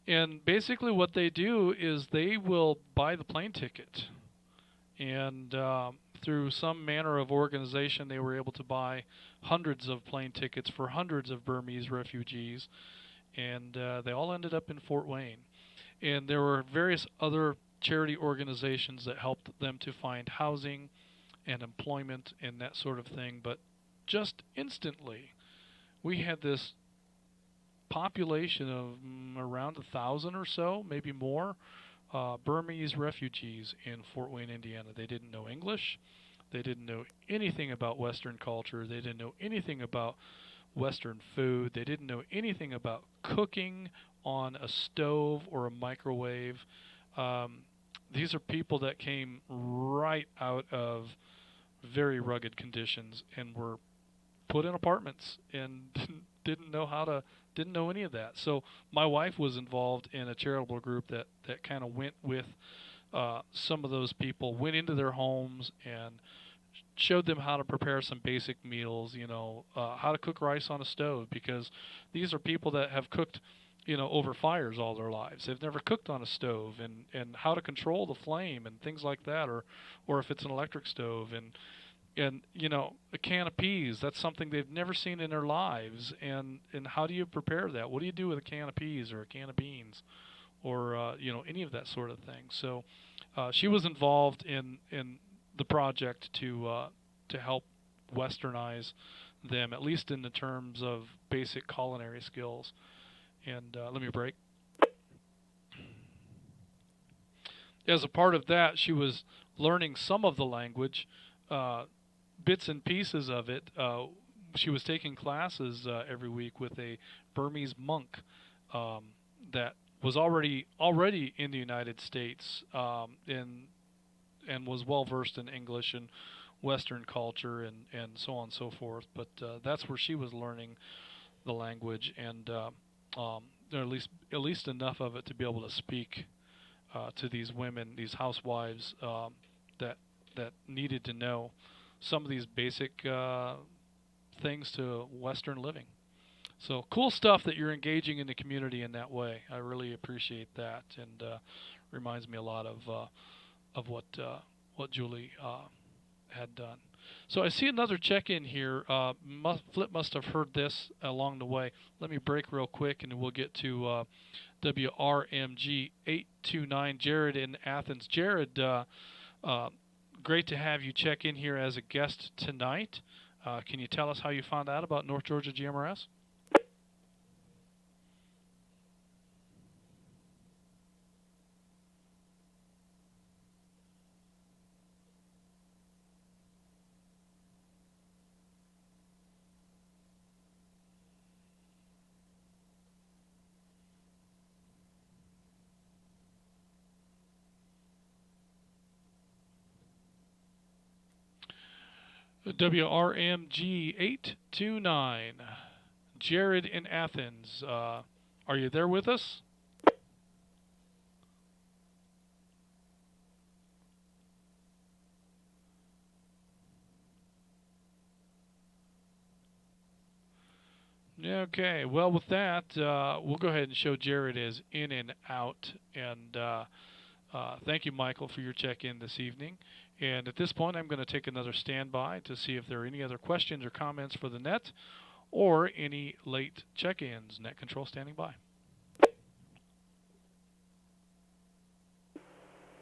And basically what they do is they will buy the plane ticket. And through some manner of organization, they were able to buy hundreds of plane tickets for hundreds of Burmese refugees. And they all ended up in Fort Wayne. And there were various other charity organizations that helped them to find housing and employment and that sort of thing. But just instantly, we had this population of around 1,000 or so, maybe more, Burmese refugees in Fort Wayne, Indiana. They didn't know English. They didn't know anything about Western culture. They didn't know anything about Western food. They didn't know anything about cooking on a stove or a microwave. These are people that came right out of very rugged conditions and were put in apartments and didn't know any of that. So my wife was involved in a charitable group that kind of went with some of those people, went into their homes and showed them how to prepare some basic meals, how to cook rice on a stove, because these are people that have cooked, over fires all their lives. They've never cooked on a stove, and how to control the flame and things like that, or if it's an electric stove, and a can of peas, that's something they've never seen in their lives, and how do you prepare that? What do you do with a can of peas or a can of beans, or any of that sort of thing? So she was involved in the project to help westernize them, at least in the terms of basic culinary skills. And let me break. As a part of that, she was learning some of the language, bits and pieces of it. She was taking classes every week with a Burmese monk that was already in the United States, and was well versed in English and Western culture and so on and so forth. But that's where she was learning the language, and at least enough of it to be able to speak to these women, these housewives that needed to know some of these basic things to Western living. So cool stuff that you're engaging in the community in that way. I really appreciate that, and reminds me a lot of what Julie had done. So I see another check-in here. Flip must have heard this along the way. Let me break real quick, and then we'll get to WRMG 829, Jared in Athens. Jared, great to have you check in here as a guest tonight. Can you tell us how you found out about North Georgia GMRS? WRMG 829, Jared in Athens. Are you there with us? Yeah, okay. Well, with that, we'll go ahead and show Jared as in and out. And thank you, Michael, for your check-in this evening. And at this point, I'm going to take another standby to see if there are any other questions or comments for the net or any late check-ins. Net control standing by.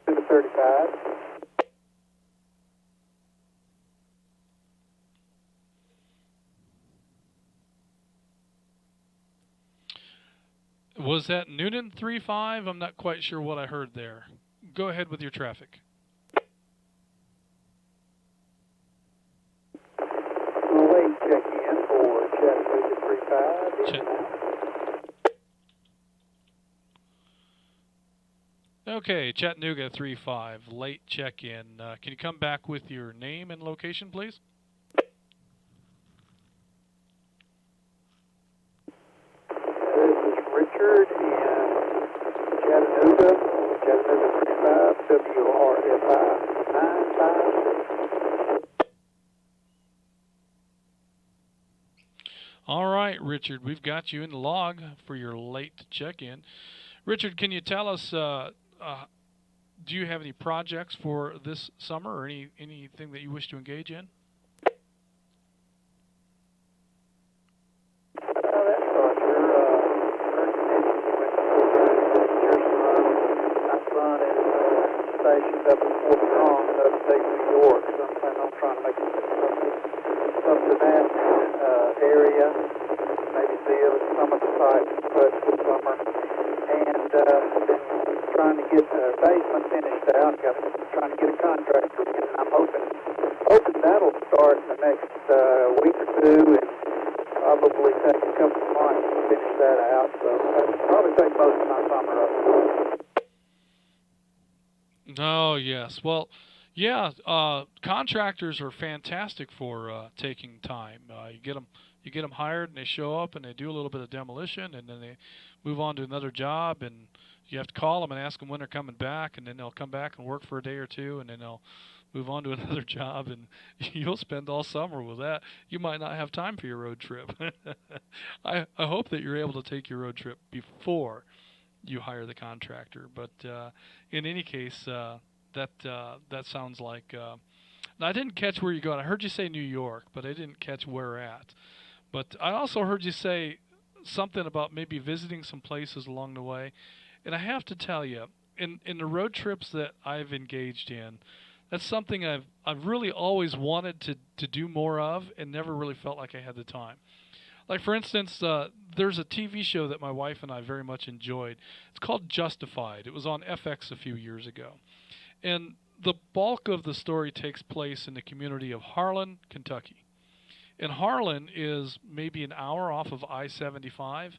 35. Was that Noonan 3-5? I'm not quite sure what I heard there. Go ahead with your traffic. Late check-in for Chattanooga 35. Okay, Chattanooga 3-5, late check-in. Can you come back with your name and location, please? Richard in Chattanooga 35, WRFI 956. All right, Richard, we've got you in the log for your late check-in. Richard, can you tell us, do you have any projects for this summer or anything that you wish to engage in? Stationed up in Fort Strong, upstate New York. So I'm planning on trying to make something in that area. Maybe see some of the sites put this summer. And been trying to get the basement finished out. Trying to get a contractor in. I'm hoping that'll start in the next week or two, and probably take a couple of months to finish that out. So that'll probably take most of my summer up. Oh, yes. Well, yeah, contractors are fantastic for taking time. You get them hired, and they show up, and they do a little bit of demolition, and then they move on to another job, and you have to call them and ask them when they're coming back, and then they'll come back and work for a day or two, and then they'll move on to another job, and you'll spend all summer with that. You might not have time for your road trip. I hope that you're able to take your road trip before you hire the contractor, but in any case, that sounds like. Now, I didn't catch where you're going. I heard you say New York, but I didn't catch where at. But I also heard you say something about maybe visiting some places along the way, and I have to tell you, in the road trips that I've engaged in, that's something I've really always wanted to do more of, and never really felt like I had the time. Like, for instance, there's a TV show that my wife and I very much enjoyed. It's called Justified. It was on FX a few years ago. And the bulk of the story takes place in the community of Harlan, Kentucky. And Harlan is maybe an hour off of I-75,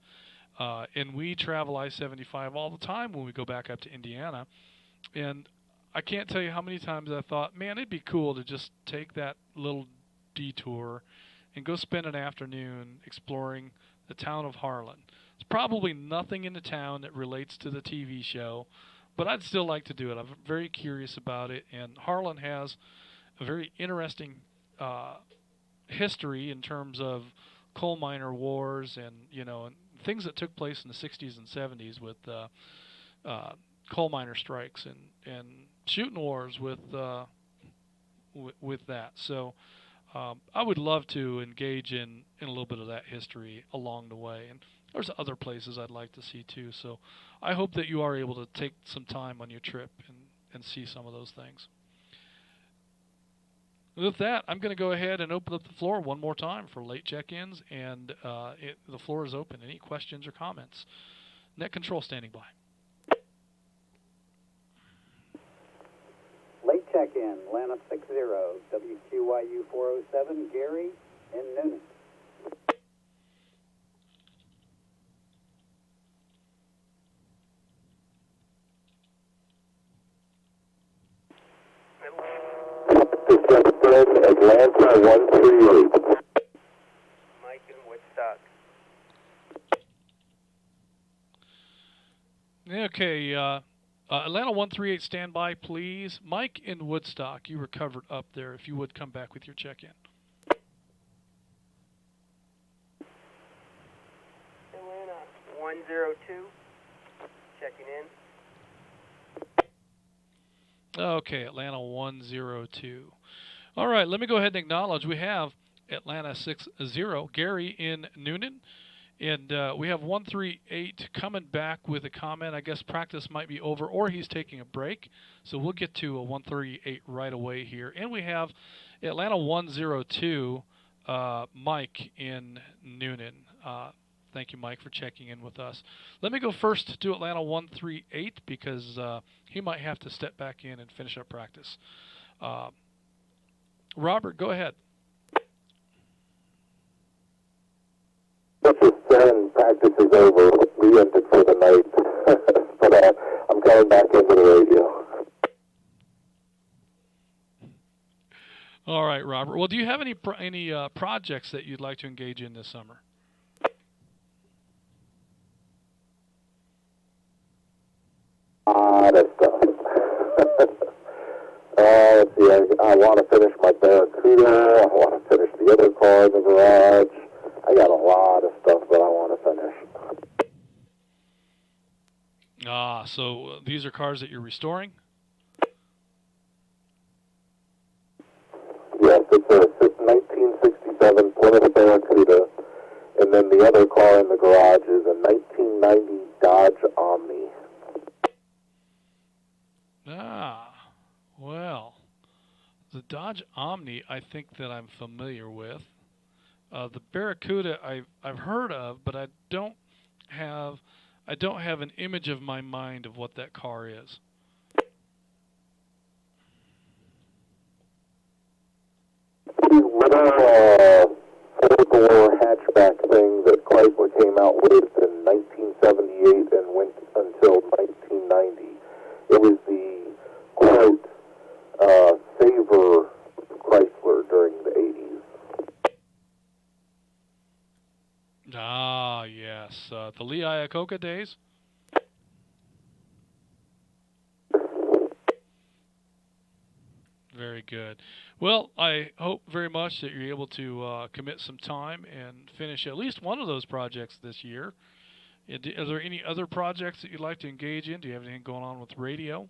and we travel I-75 all the time when we go back up to Indiana. And I can't tell you how many times I thought, man, it'd be cool to just take that little detour and go spend an afternoon exploring the town of Harlan. There's probably nothing in the town that relates to the TV show, but I'd still like to do it. I'm very curious about it, and Harlan has a very interesting history in terms of coal miner wars and and things that took place in the 60s and 70s with coal miner strikes and shooting wars with that. So I would love to engage in a little bit of that history along the way. And there's other places I'd like to see too. So I hope that you are able to take some time on your trip and see some of those things. With that, I'm going to go ahead and open up the floor one more time for late check-ins, and the floor is open. Any questions or comments? Net control standing by. Late check-in, Atlanta 60, WQYU 407, Gary in Noonan. Atlanta 138. Mike in Woodstock. Okay, Atlanta 138, stand by, please. Mike in Woodstock, you were covered up there. If you would come back with your check-in. 102, checking in. Okay, Atlanta 102. All right, let me go ahead and acknowledge we have Atlanta 60, Gary in Noonan. And we have 138 coming back with a comment. I guess practice might be over or he's taking a break. So we'll get to a 138 right away here. And we have Atlanta 102, Mike in Noonan. Thank you, Mike, for checking in with us. Let me go first to Atlanta 138 because he might have to step back in and finish up practice. Robert, go ahead. Let's just send practice is over. We ended for the night. But I'm coming back into the radio. All right, Robert. Well, do you have any projects that you'd like to engage in this summer? That stuff. Let's see. I want to finish my Barracuda. I want to finish the other car in the garage. I got a lot of stuff that I want to finish. So these are cars that you're restoring? Yes, it's a 1967 Plymouth Barracuda, and then the other car in the garage is a 1990 Dodge Omni. Well, the Dodge Omni I think that I'm familiar with. The Barracuda I've heard of, but I don't have an image of my mind of what that car is. Little four-door hatchback thing that Chrysler came out with in 1978 and went until 1990. It was the quote Saver Chrysler during the 80s. Yes, the Lee Iacocca days. Very good. Well, I hope very much that you're able to commit some time and finish at least one of those projects this year. Are there any other projects that you'd like to engage in? Do you have anything going on with radio?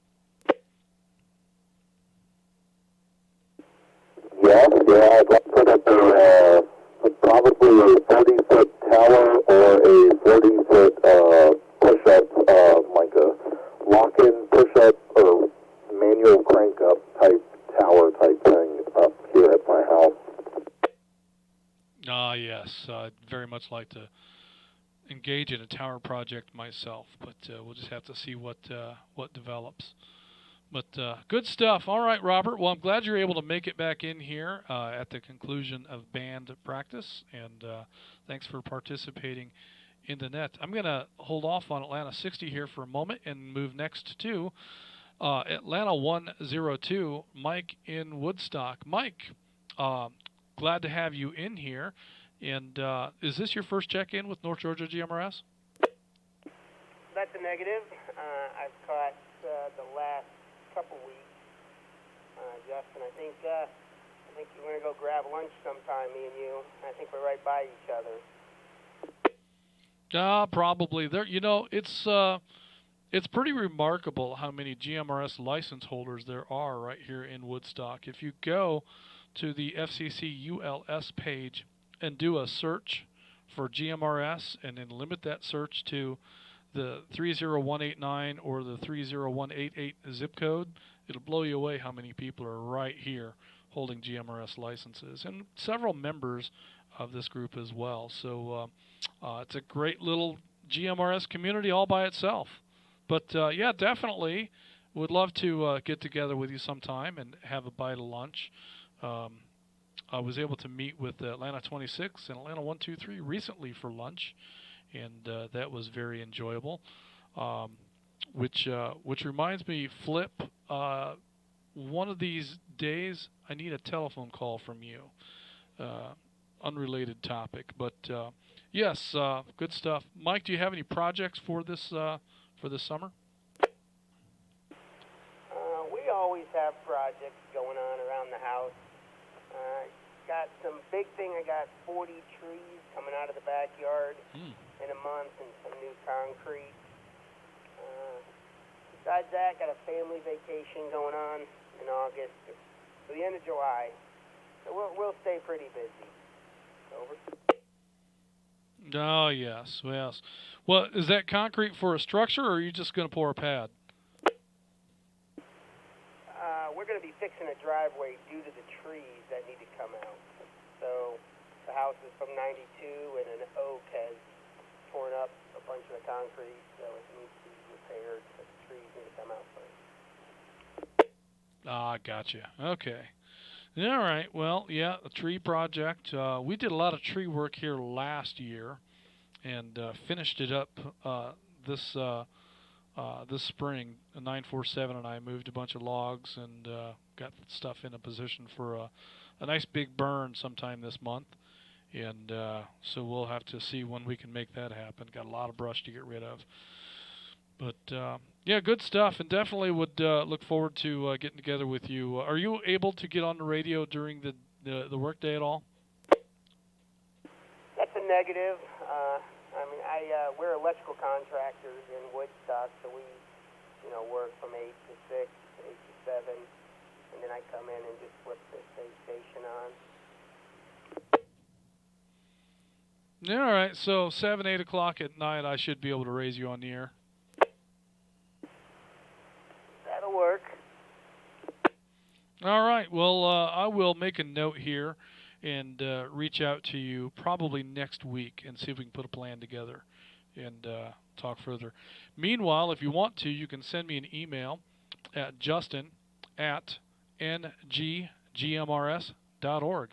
Yeah, I'd like to put up probably a 30-foot tower or a 40-foot push-up, like a lock-in push-up or manual crank-up type tower type thing up here at my house. Yes. I'd very much like to engage in a tower project myself, but we'll just have to see what develops. But good stuff. All right, Robert. Well, I'm glad you're able to make it back in here at the conclusion of band practice, and thanks for participating in the net. I'm going to hold off on Atlanta 60 here for a moment and move next to Atlanta 102, Mike in Woodstock. Mike, glad to have you in here. And is this your first check-in with North Georgia GMRS? That's a negative. I've caught the last couple weeks, Justin. I think you're going to go grab lunch sometime, me and you. I think we're right by each other. Probably. There, it's pretty remarkable how many GMRS license holders there are right here in Woodstock. If you go to the FCC ULS page and do a search for GMRS and then limit that search to the 30189 or the 30188 zip code, it'll blow you away how many people are right here holding GMRS licenses, and several members of this group as well. So it's a great little GMRS community all by itself. But yeah, definitely would love to get together with you sometime and have a bite of lunch. I was able to meet with Atlanta 26 and Atlanta 123 recently for lunch, and that was very enjoyable. Which reminds me, Flip, one of these days I need a telephone call from you. Unrelated topic, but yes, good stuff. Mike, do you have any projects for this summer? We always have projects going on around the house. got some big thing. I got 40 trees coming out of the backyard in a month and some new concrete. Besides that, got a family vacation going on in August to the end of July. So we'll stay pretty busy. Over. Oh, yes, yes. Well, is that concrete for a structure, or are you just going to pour a pad? We're going to be fixing a driveway due to the trees that need to come out. So the house is from '92, and an oak has torn up a bunch of the concrete, so it needs to be repaired. But the trees need to come out first. Ah, gotcha. Okay. All right. Well, yeah, a tree project. We did a lot of tree work here last year, and finished it up this spring. 947 and I moved a bunch of logs and got stuff in a position for a nice big burn sometime this month. And so we'll have to see when we can make that happen. Got a lot of brush to get rid of. But yeah, good stuff, and definitely would look forward to getting together with you. Are you able to get on the radio during the workday at all? That's a negative. We're electrical contractors in Woodstock, so we, work from 8 to 6, 8 to 7, and then I come in and just flip the station on. Yeah, all right, so 7, 8 o'clock at night, I should be able to raise you on the air. That'll work. All right, well, I will make a note here and reach out to you probably next week and see if we can put a plan together and talk further. Meanwhile, if you want to, you can send me an email at justin@nggmrs.org,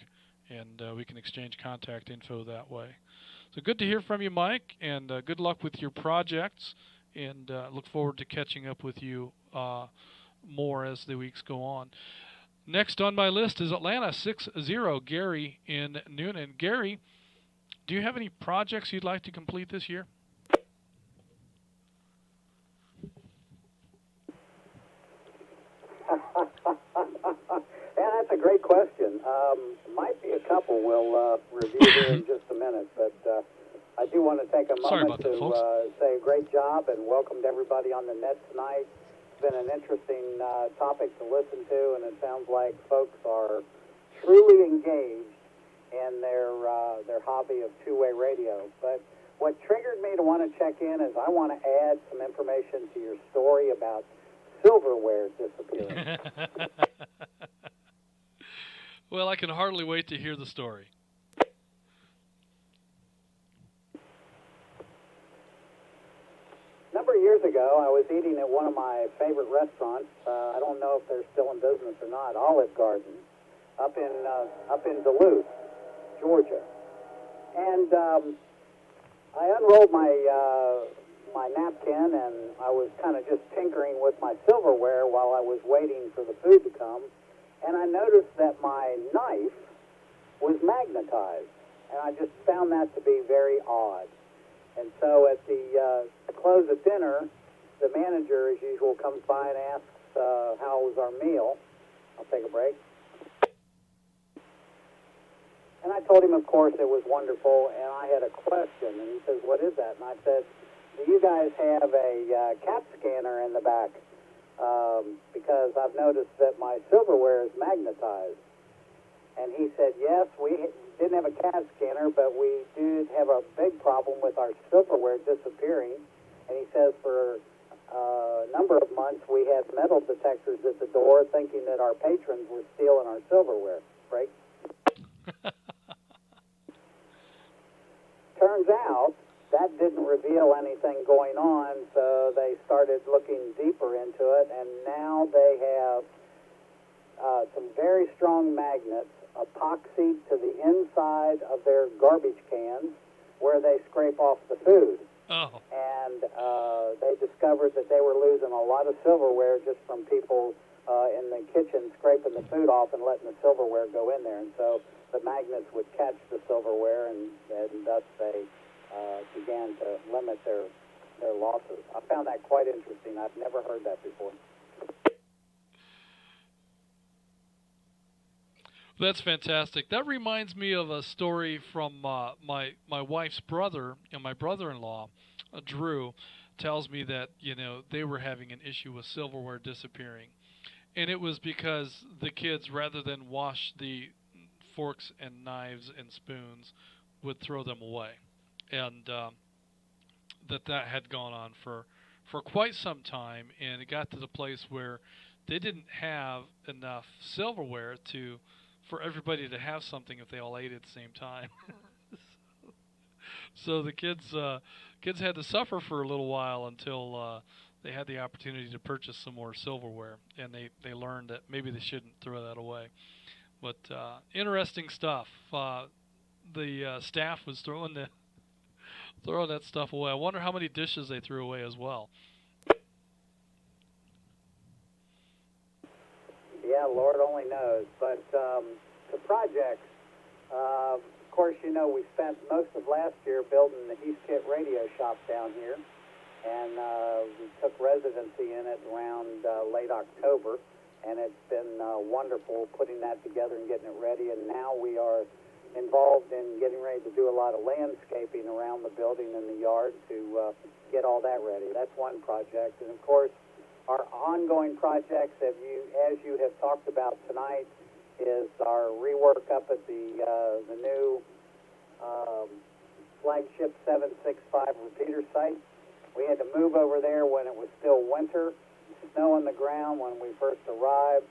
and we can exchange contact info that way. So good to hear from you, Mike, and good luck with your projects, and look forward to catching up with you more as the weeks go on. Next on my list is Atlanta 60, Gary in Noonan. Gary, do you have any projects you'd like to complete this year? Yeah, that's a great question. Might be a couple we'll review here in just a minute, but I do want to take a moment to say great job and welcome to everybody on the net tonight. It's been an interesting topic to listen to, and it sounds like folks are truly engaged in their hobby of two-way radio. But what triggered me to want to check in is I want to add some information to your story about silverware disappearing. Well, I can hardly wait to hear the story. A number of years ago, I was eating at one of my favorite restaurants. I don't know if they're still in business or not. Olive Garden, up in Duluth, Georgia. And I unrolled my napkin, and I was kind of just tinkering with my silverware while I was waiting for the food to come. And I noticed that my knife was magnetized, and I just found that to be very odd. And so at the close of dinner, the manager, as usual, comes by and asks how was our meal. I'll take a break. And I told him, of course, it was wonderful, and I had a question. And he says, what is that? And I said, do you guys have a CAT scanner in the back? Because I've noticed that my silverware is magnetized. And he said, yes, we didn't have a CAD scanner, but we did have a big problem with our silverware disappearing. And he says for a number of months we had metal detectors at the door thinking that our patrons were stealing our silverware. Right? Turns out that didn't reveal anything going on, so they started looking deeper into it, and now they have some very strong magnets epoxied to the inside of their garbage cans where they scrape off the food. Oh. And they discovered that they were losing a lot of silverware just from people in the kitchen scraping the food off and letting the silverware go in there. And so the magnets would catch the silverware, and thus they began to limit their losses. I found that quite interesting. I've never heard that before. That's fantastic. That reminds me of a story from my wife's brother and my brother-in-law, Drew, tells me that they were having an issue with silverware disappearing, and it was because the kids, rather than wash the forks and knives and spoons, would throw them away, and that had gone on for quite some time, and it got to the place where they didn't have enough silverware to for everybody to have something if they all ate at the same time. So the kids had to suffer for a little while until they had the opportunity to purchase some more silverware, and they learned that maybe they shouldn't throw that away. But interesting stuff. The staff was throwing that stuff away. I wonder how many dishes they threw away as well. Yeah, Lord only knows. But the projects, of course, we spent most of last year building the Heathkit radio shop down here, and we took residency in it around late October, and it's been wonderful putting that together and getting it ready. And now we are involved in getting ready to do a lot of landscaping around the building and the yard to get all that ready. That's one project. And of course, our ongoing projects, as you have talked about tonight, is our rework up at the new flagship 765 repeater site. We had to move over there when it was still winter, snow on the ground when we first arrived,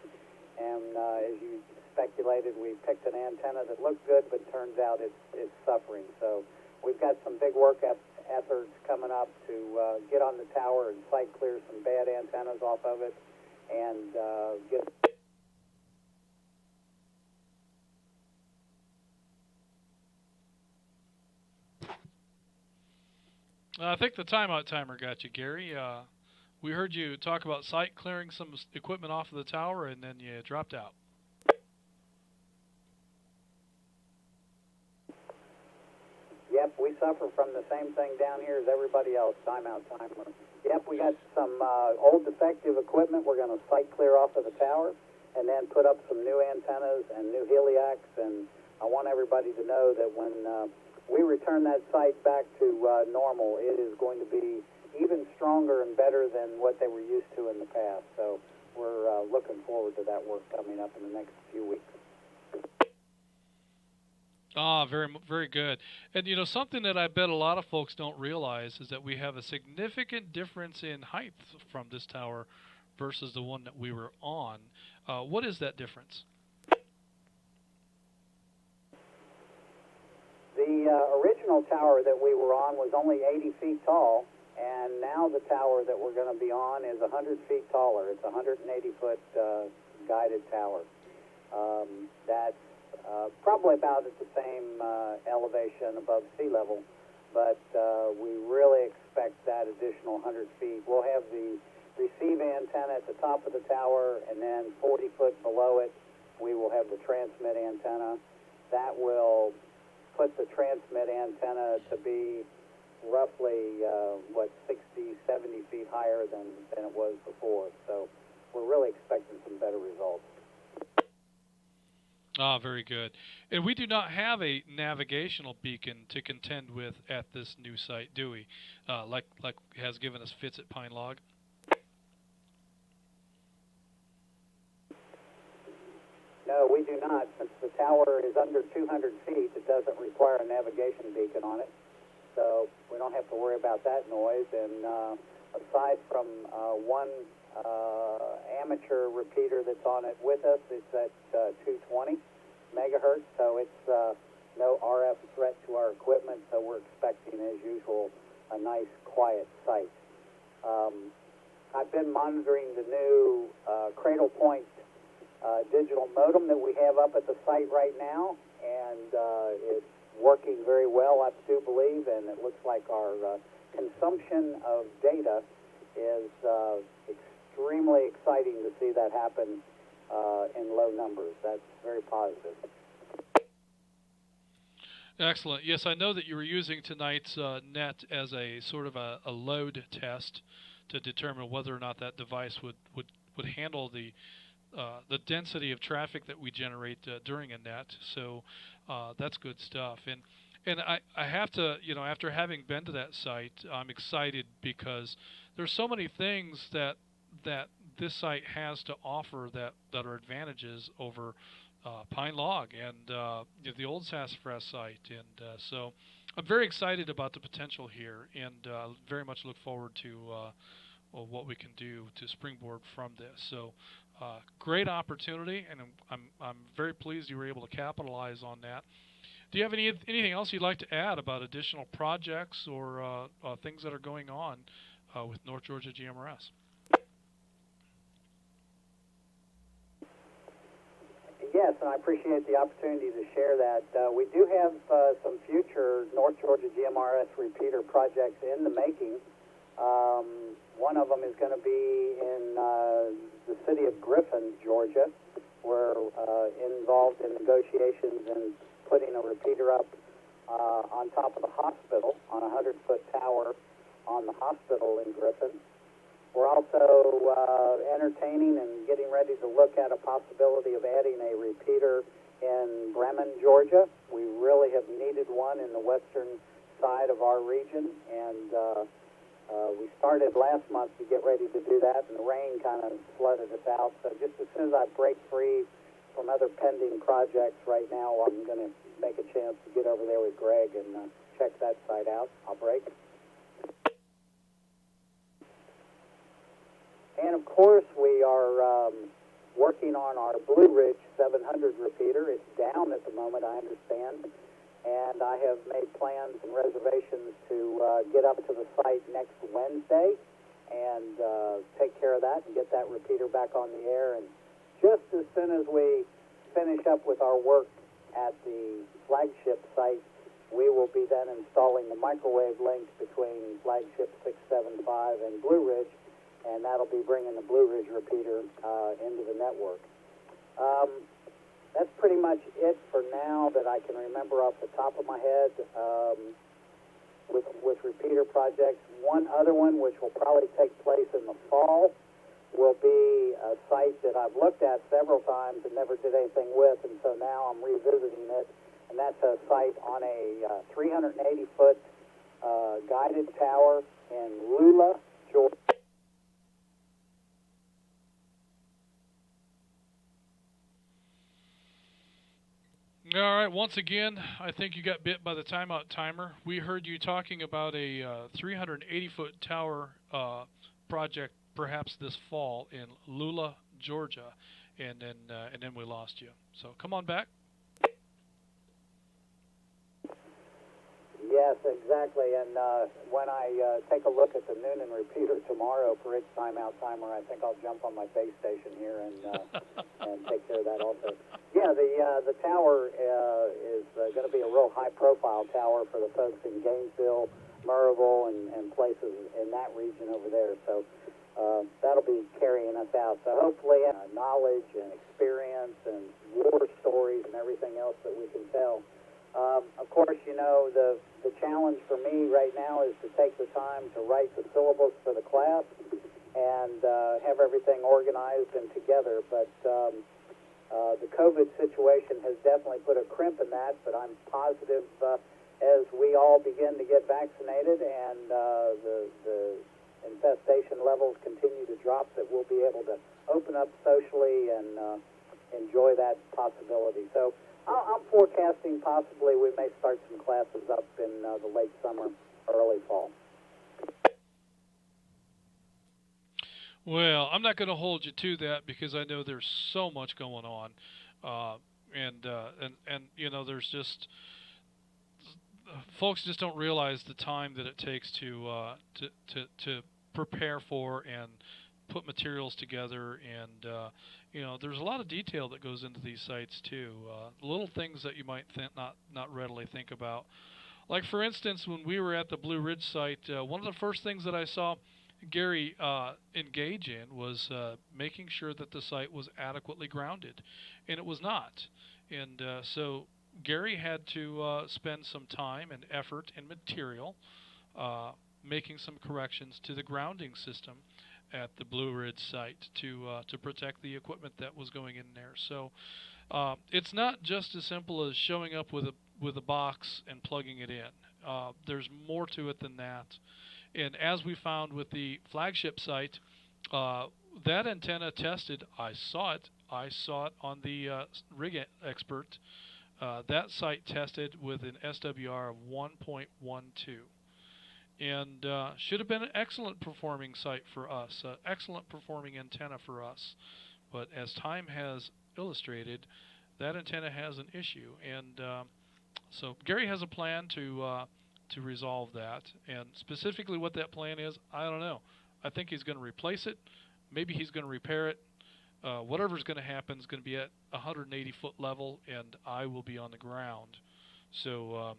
and as you speculated, we picked an antenna that looked good, but turns out it's suffering. So we've got some big work efforts coming up to get on the tower and site clear some bad antennas off of it, and get. I think the timeout timer got you, Gary. We heard you talk about site clearing some equipment off of the tower, and then you dropped out. Yep, we suffer from the same thing down here as everybody else, timeout timer. Yep, we got some old defective equipment we're going to site clear off of the tower, and then put up some new antennas and new heliacs, and I want everybody to know that when we return that site back to normal, it is going to be even stronger and better than what they were used to in the past. So we're looking forward to that work coming up in the next few weeks. Ah, very, very good. And something that I bet a lot of folks don't realize is that we have a significant difference in height from this tower versus the one that we were on. What is that difference? The original tower that we were on was only 80 feet tall, and now the tower that we're going to be on is 100 feet taller. It's a 180-foot guided tower. That's probably about at the same elevation above sea level, but we really expect that additional 100 feet. We'll have the receive antenna at the top of the tower, and then 40 foot below it, we will have the transmit antenna. That will put the transmit antenna to be roughly, 60, 70 feet higher than it was before. So we're really expecting some better results. Ah, very good. And we do not have a navigational beacon to contend with at this new site, do we? Like has given us fits at Pine Log. No, we do not. Since the tower is under 200 feet, it doesn't require a navigation beacon on it. So we don't have to worry about that noise. And aside from one amateur repeater that's on it with us, it's at 220 megahertz. So it's no RF threat to our equipment. So we're expecting, as usual, a nice, quiet site. I've been monitoring the new Cradle Point digital modem that we have up at the site right now, and it's working very well, I do believe, and it looks like our consumption of data is extremely exciting to see that happen in low numbers. That's very positive. Excellent. Yes, I know that you were using tonight's net as a sort of a load test to determine whether or not that device would handle the the density of traffic that we generate during a net. So that's good stuff. And I have to, after having been to that site, I'm excited because there's so many things that this site has to offer that are advantages over Pine Log and the old Sassafras site. And so I'm very excited about the potential here, and very much look forward to what we can do to springboard from this. So great opportunity, and I'm very pleased you were able to capitalize on that. Do you have anything else you'd like to add about additional projects or things that are going on with North Georgia GMRS? Yes, and I appreciate the opportunity to share that. We do have some future North Georgia GMRS repeater projects in the making. One of them is going to be in the city of Griffin, Georgia. We're involved in negotiations and putting a repeater up on top of the hospital, on a 100-foot tower on the hospital in Griffin. We're also entertaining and getting ready to look at a possibility of adding a repeater in Bremen, Georgia. We really have needed one in the western side of our region, and we started last month to get ready to do that, and the rain kind of flooded us out. So just as soon as I break free from other pending projects right now, I'm going to make a chance to get over there with Greg and check that site out. I'll break. And of course, we are working on our Blue Ridge 700 repeater. It's down at the moment, I understand. And I have made plans and reservations to get up to the site next Wednesday and take care of that and get that repeater back on the air. And just as soon as we finish up with our work at the flagship site, we will be then installing the microwave link between flagship 675 and Blue Ridge, and that'll be bringing the Blue Ridge repeater into the network. That's pretty much it for now that I can remember off the top of my head with repeater projects. One other one, which will probably take place in the fall, will be a site that I've looked at several times and never did anything with, and so now I'm revisiting it, and that's a site on a 380-foot guided tower in Lula, Georgia. All right, once again, I think you got bit by the timeout timer. We heard you talking about a 380-foot tower project perhaps this fall in Lula, Georgia, and then we lost you. So come on back. Yes, exactly. And when I take a look at the Noonan repeater tomorrow for its timeout timer, I think I'll jump on my base station here and take care of that also. Yeah, the tower is going to be a real high-profile tower for the folks in Gainesville, Murrayville, and places in that region over there. So that'll be carrying us out. So hopefully knowledge and experience and war stories and everything else that we can tell. Of course, the challenge for me right now is to take the time to write the syllabus for the class and have everything organized and together. But the COVID situation has definitely put a crimp in that, but I'm positive as we all begin to get vaccinated and the infestation levels continue to drop, that we'll be able to open up socially and enjoy that possibility. So I'm forecasting possibly we may start some classes up in the late summer, early fall. Well, I'm not going to hold you to that because I know there's so much going on, and there's just folks just don't realize the time that it takes to prepare for and put materials together, and there's a lot of detail that goes into these sites too. Little things that you might not readily think about. Like for instance, when we were at the Blue Ridge site, one of the first things that I saw Gary engage in was making sure that the site was adequately grounded, and it was not. And so Gary had to spend some time and effort and material making some corrections to the grounding system at the Blue Ridge site to protect the equipment that was going in there. So it's not just as simple as showing up with a box and plugging it in. There's more to it than that. And as we found with the flagship site, that antenna tested. I saw it on the Rig Expert. That site tested with an SWR of 1.12, and should have been an excellent performing site for us, excellent performing antenna for us. But as time has illustrated, that antenna has an issue, and so Gary has a plan to resolve that. And specifically what that plan is, I don't know. I think he's going to replace it. Maybe he's going to repair it. Whatever's going to happen is going to be at 180-foot level, and I will be on the ground. So,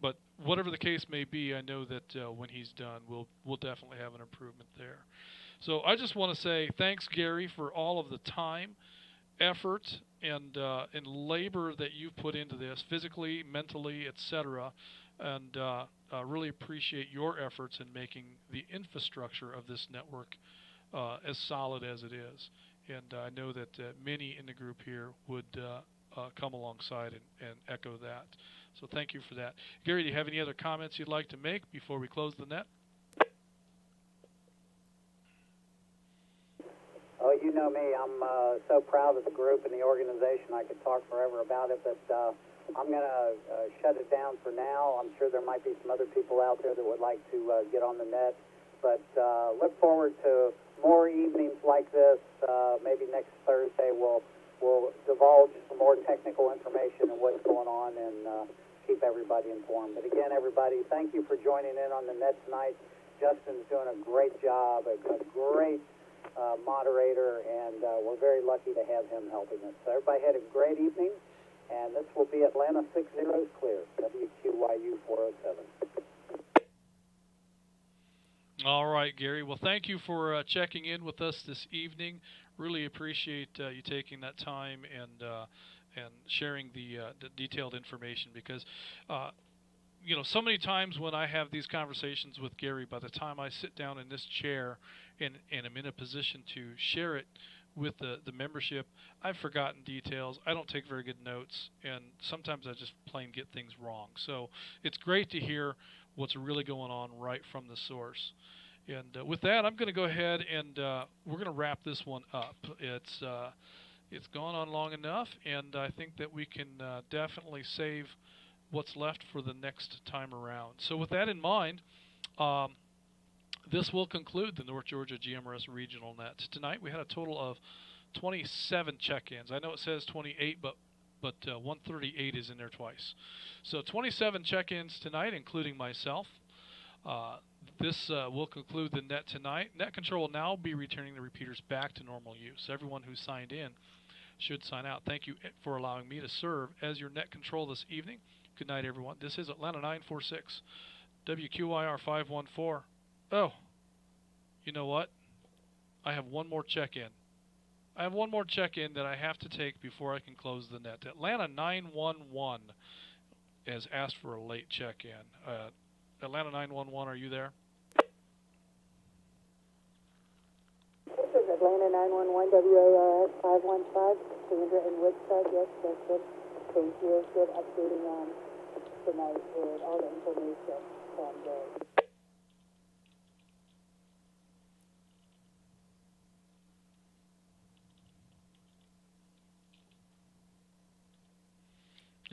but whatever the case may be, I know that when he's done, we'll definitely have an improvement there. So I just want to say thanks, Gary, for all of the time, effort, and labor that you've put into this, physically, mentally, etc. And really appreciate your efforts in making the infrastructure of this network as solid as it is. And I know that many in the group here would come alongside and echo that. So thank you for that. Gary, do you have any other comments you'd like to make before we close the net? Oh, you know me. I'm so proud of the group and the organization. I could talk forever about it, but I'm going to shut it down for now. I'm sure there might be some other people out there that would like to get on the net. But look forward to more evenings like this. Maybe next Thursday we'll divulge some more technical information and what's going on and keep everybody informed. But again, everybody, thank you for joining in on the net tonight. Justin's doing a great job, a great moderator, and we're very lucky to have him helping us. So everybody had a great evening, and this will be Atlanta 60 clear, WQYU 407. All right, Gary. Well, thank you for checking in with us this evening. Really appreciate you taking that time and sharing the detailed information, because you know, so many times when I have these conversations with Gary, by the time I sit down in this chair and I'm in a position to share it with the membership, I've forgotten details. I don't take very good notes, and sometimes I just plain get things wrong. So it's great to hear what's really going on right from the source. And with that, I'm going to go ahead and we're going to wrap this one up. It's gone on long enough, and I think that we can definitely save what's left for the next time around. So with that in mind, this will conclude the North Georgia GMRS Regional Net. Tonight we had a total of 27 check-ins. I know it says 28, but 138 is in there twice. So 27 check-ins tonight, including myself. This will conclude the net tonight. Net Control will now be returning the repeaters back to normal use. Everyone who signed in should sign out. Thank you for allowing me to serve as your net control this evening. Good night, everyone. This is Atlanta 946, WQIR 514. Oh, you know what? I have one more check-in. I have one more check-in that I have to take before I can close the net. Atlanta 911 has asked for a late check-in. Atlanta 911, are you there? This is Atlanta 911, WARS 515, Sandra in Woodside. Yes, that's it. Thank you. Good updating on tonight with all the information from the...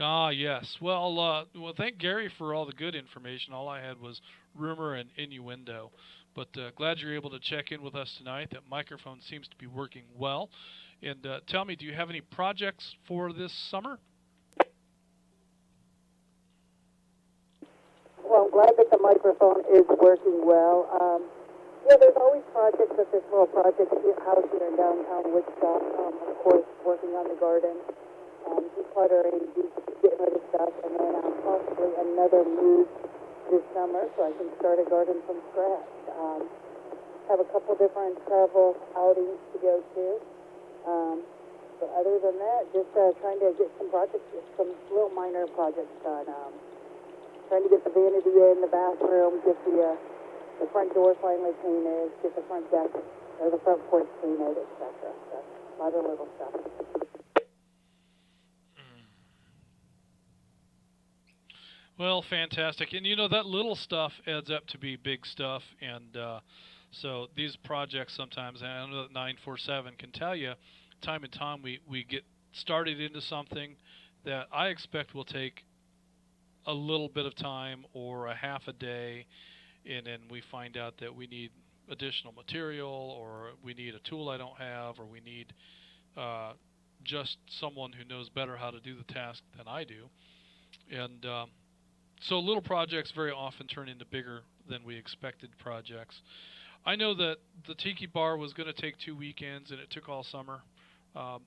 Ah, yes. Well, thank Gary for all the good information. All I had was rumor and innuendo. But glad you're able to check in with us tonight. That microphone seems to be working well. And tell me, do you have any projects for this summer? Well, I'm glad that the microphone is working well. Yeah, there's always projects, but there's little projects housed here in downtown Wichita. Of course, working on the garden, decluttering, getting rid of stuff, and then possibly another move this summer so I can start a garden from scratch. Have a couple different travel outings to go to. But other than that, just trying to get some projects, some little minor projects done. Trying to get the vanity in the bathroom, get the the front door finally painted, get the front deck or the front porch painted, etc. So, a lot of little stuff. Well, fantastic. And you know, that little stuff adds up to be big stuff. And so these projects sometimes, and I know that 947 can tell you, time and time we get started into something that I expect will take a little bit of time or a half a day, and then we find out that we need additional material, or we need a tool I don't have, or we need just someone who knows better how to do the task than I do. And so little projects very often turn into bigger than we expected projects. I know that the Tiki Bar was going to take 2 weekends, and it took all summer. But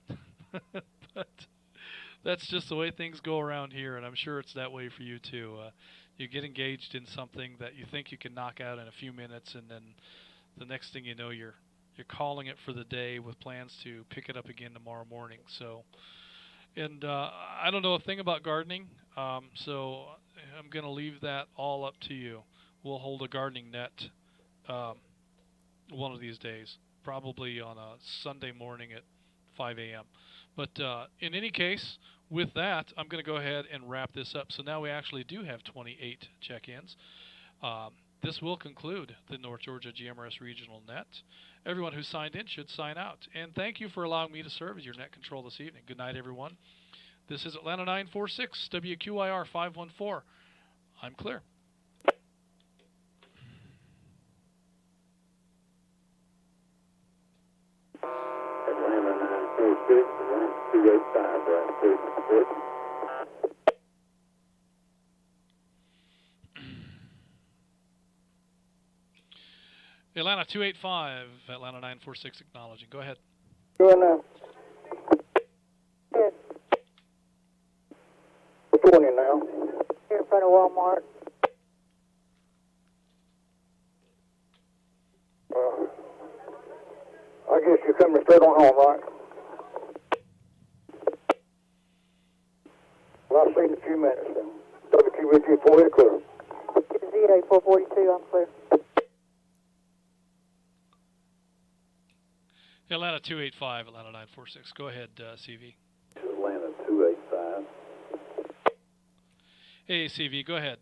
that's just the way things go around here, and I'm sure it's that way for you too. You get engaged in something that you think you can knock out in a few minutes, and then the next thing you know, you're calling it for the day with plans to pick it up again tomorrow morning. So, and I don't know a thing about gardening, so I'm going to leave that all up to you. We'll hold a gardening net one of these days, probably on a Sunday morning at 5 a.m. But in any case, with that, I'm going to go ahead and wrap this up. So now we actually do have 28 check-ins. This will conclude the North Georgia GMRS Regional Net. Everyone who signed in should sign out. And thank you for allowing me to serve as your net control this evening. Good night, everyone. This is Atlanta 946, WQIR 514. I'm clear. Atlanta 946, 285, right, please. Atlanta 285, Atlanta 946 acknowledging. Go ahead. Doing now. Yes. Which one now? Here in front of Walmart. I guess you're coming straight on home, right? Well, I'll see you in a few minutes then. WQVG 4 clear. ZA 442, I'm clear. Atlanta 285, Atlanta 946. Go ahead, CV. Atlanta 285. Hey, CV, go ahead.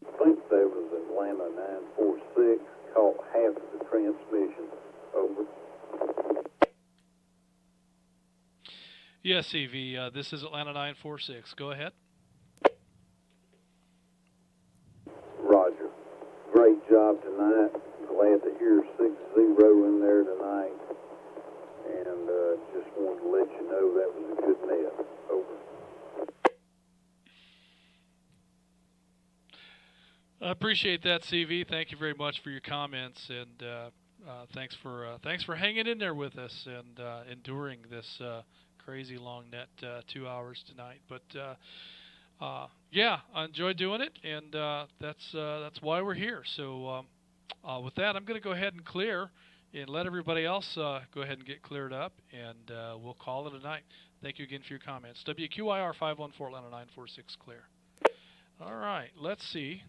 I think there was Atlanta 946, caught half of the transmission. Over. Yes, CV, this is Atlanta 946. Go ahead. Roger. Great job tonight. Glad to hear 6-0 in there tonight. And just wanted to let you know that was a good net. Over. I appreciate that, CV. Thank you very much for your comments, and thanks for hanging in there with us and enduring this crazy long net 2 hours tonight. But yeah, I enjoyed doing it, and that's why we're here. So with that, I'm going to go ahead and clear and let everybody else go ahead and get cleared up, and we'll call it a night. Thank you again for your comments. WQIR 514 Atlanta 946 clear. All right, let's see.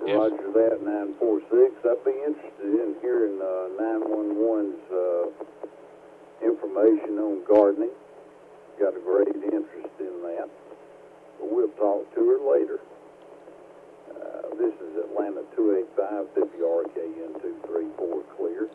Roger that, 946. I'd be interested in hearing 911's information on gardening. Got a great interest in that. But we'll talk to her later. This is Atlanta 285, WRKN 234, clear.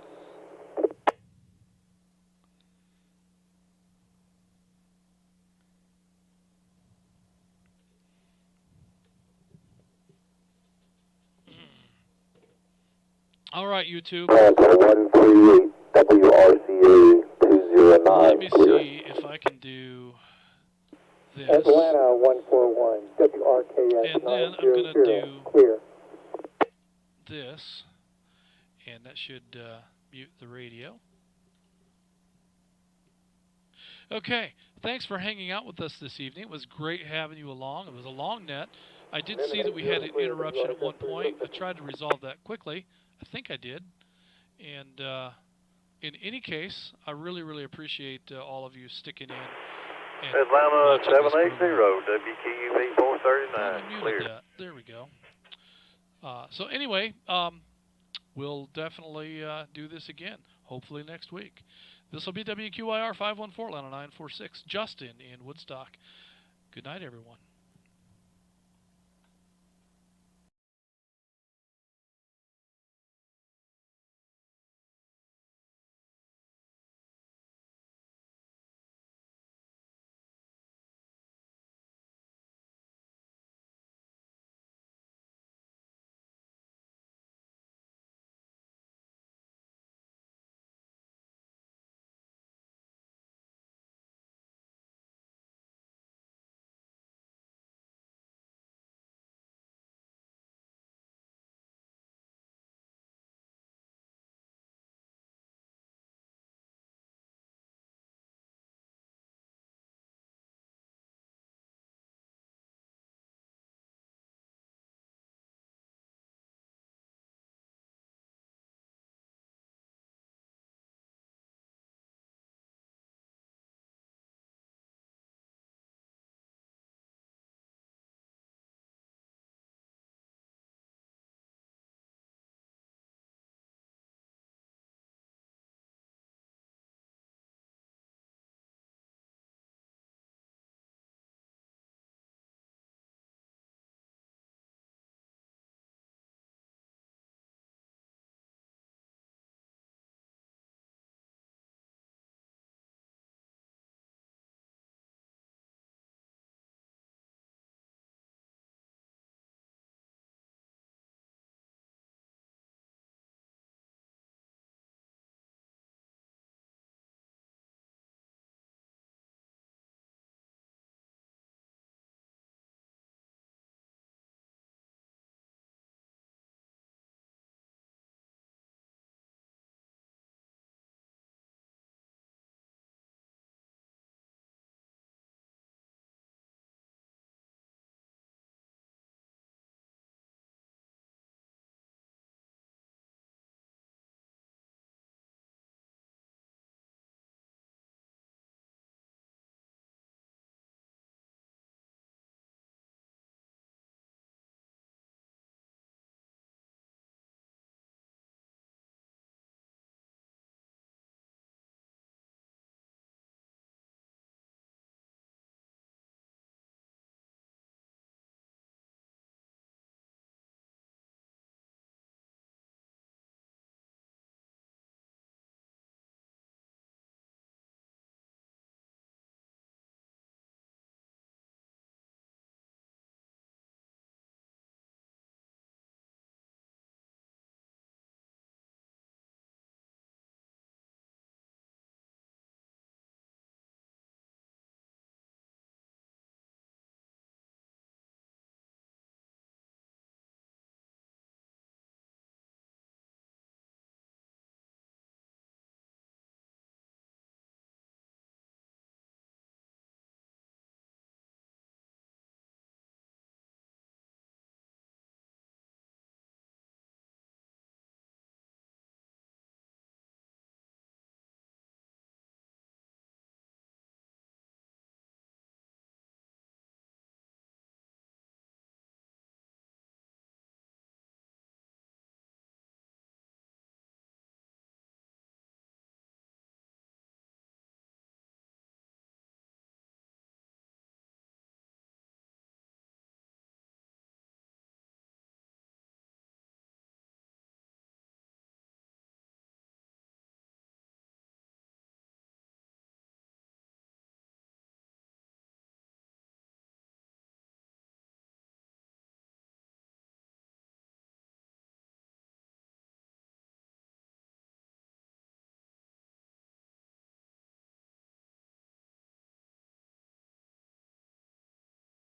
All right, YouTube. Atlanta 138, WRCA 209. Let me see if I can do this. Atlanta 141, WRKS And then I'm going to 900, do clear. this, and that should mute the radio. Okay, thanks for hanging out with us this evening. It was great having you along. It was a long net. I did see that we had an interruption at one point. I tried to resolve that quickly. I think I did. And in any case, I really, really appreciate all of you sticking in Atlanta watching this 780, program. WQUV 439, I muted clear. that. There we go. So anyway, we'll definitely do this again, hopefully next week. This will be WQIR 514 Atlanta 946, Justin in Woodstock. Good night, everyone.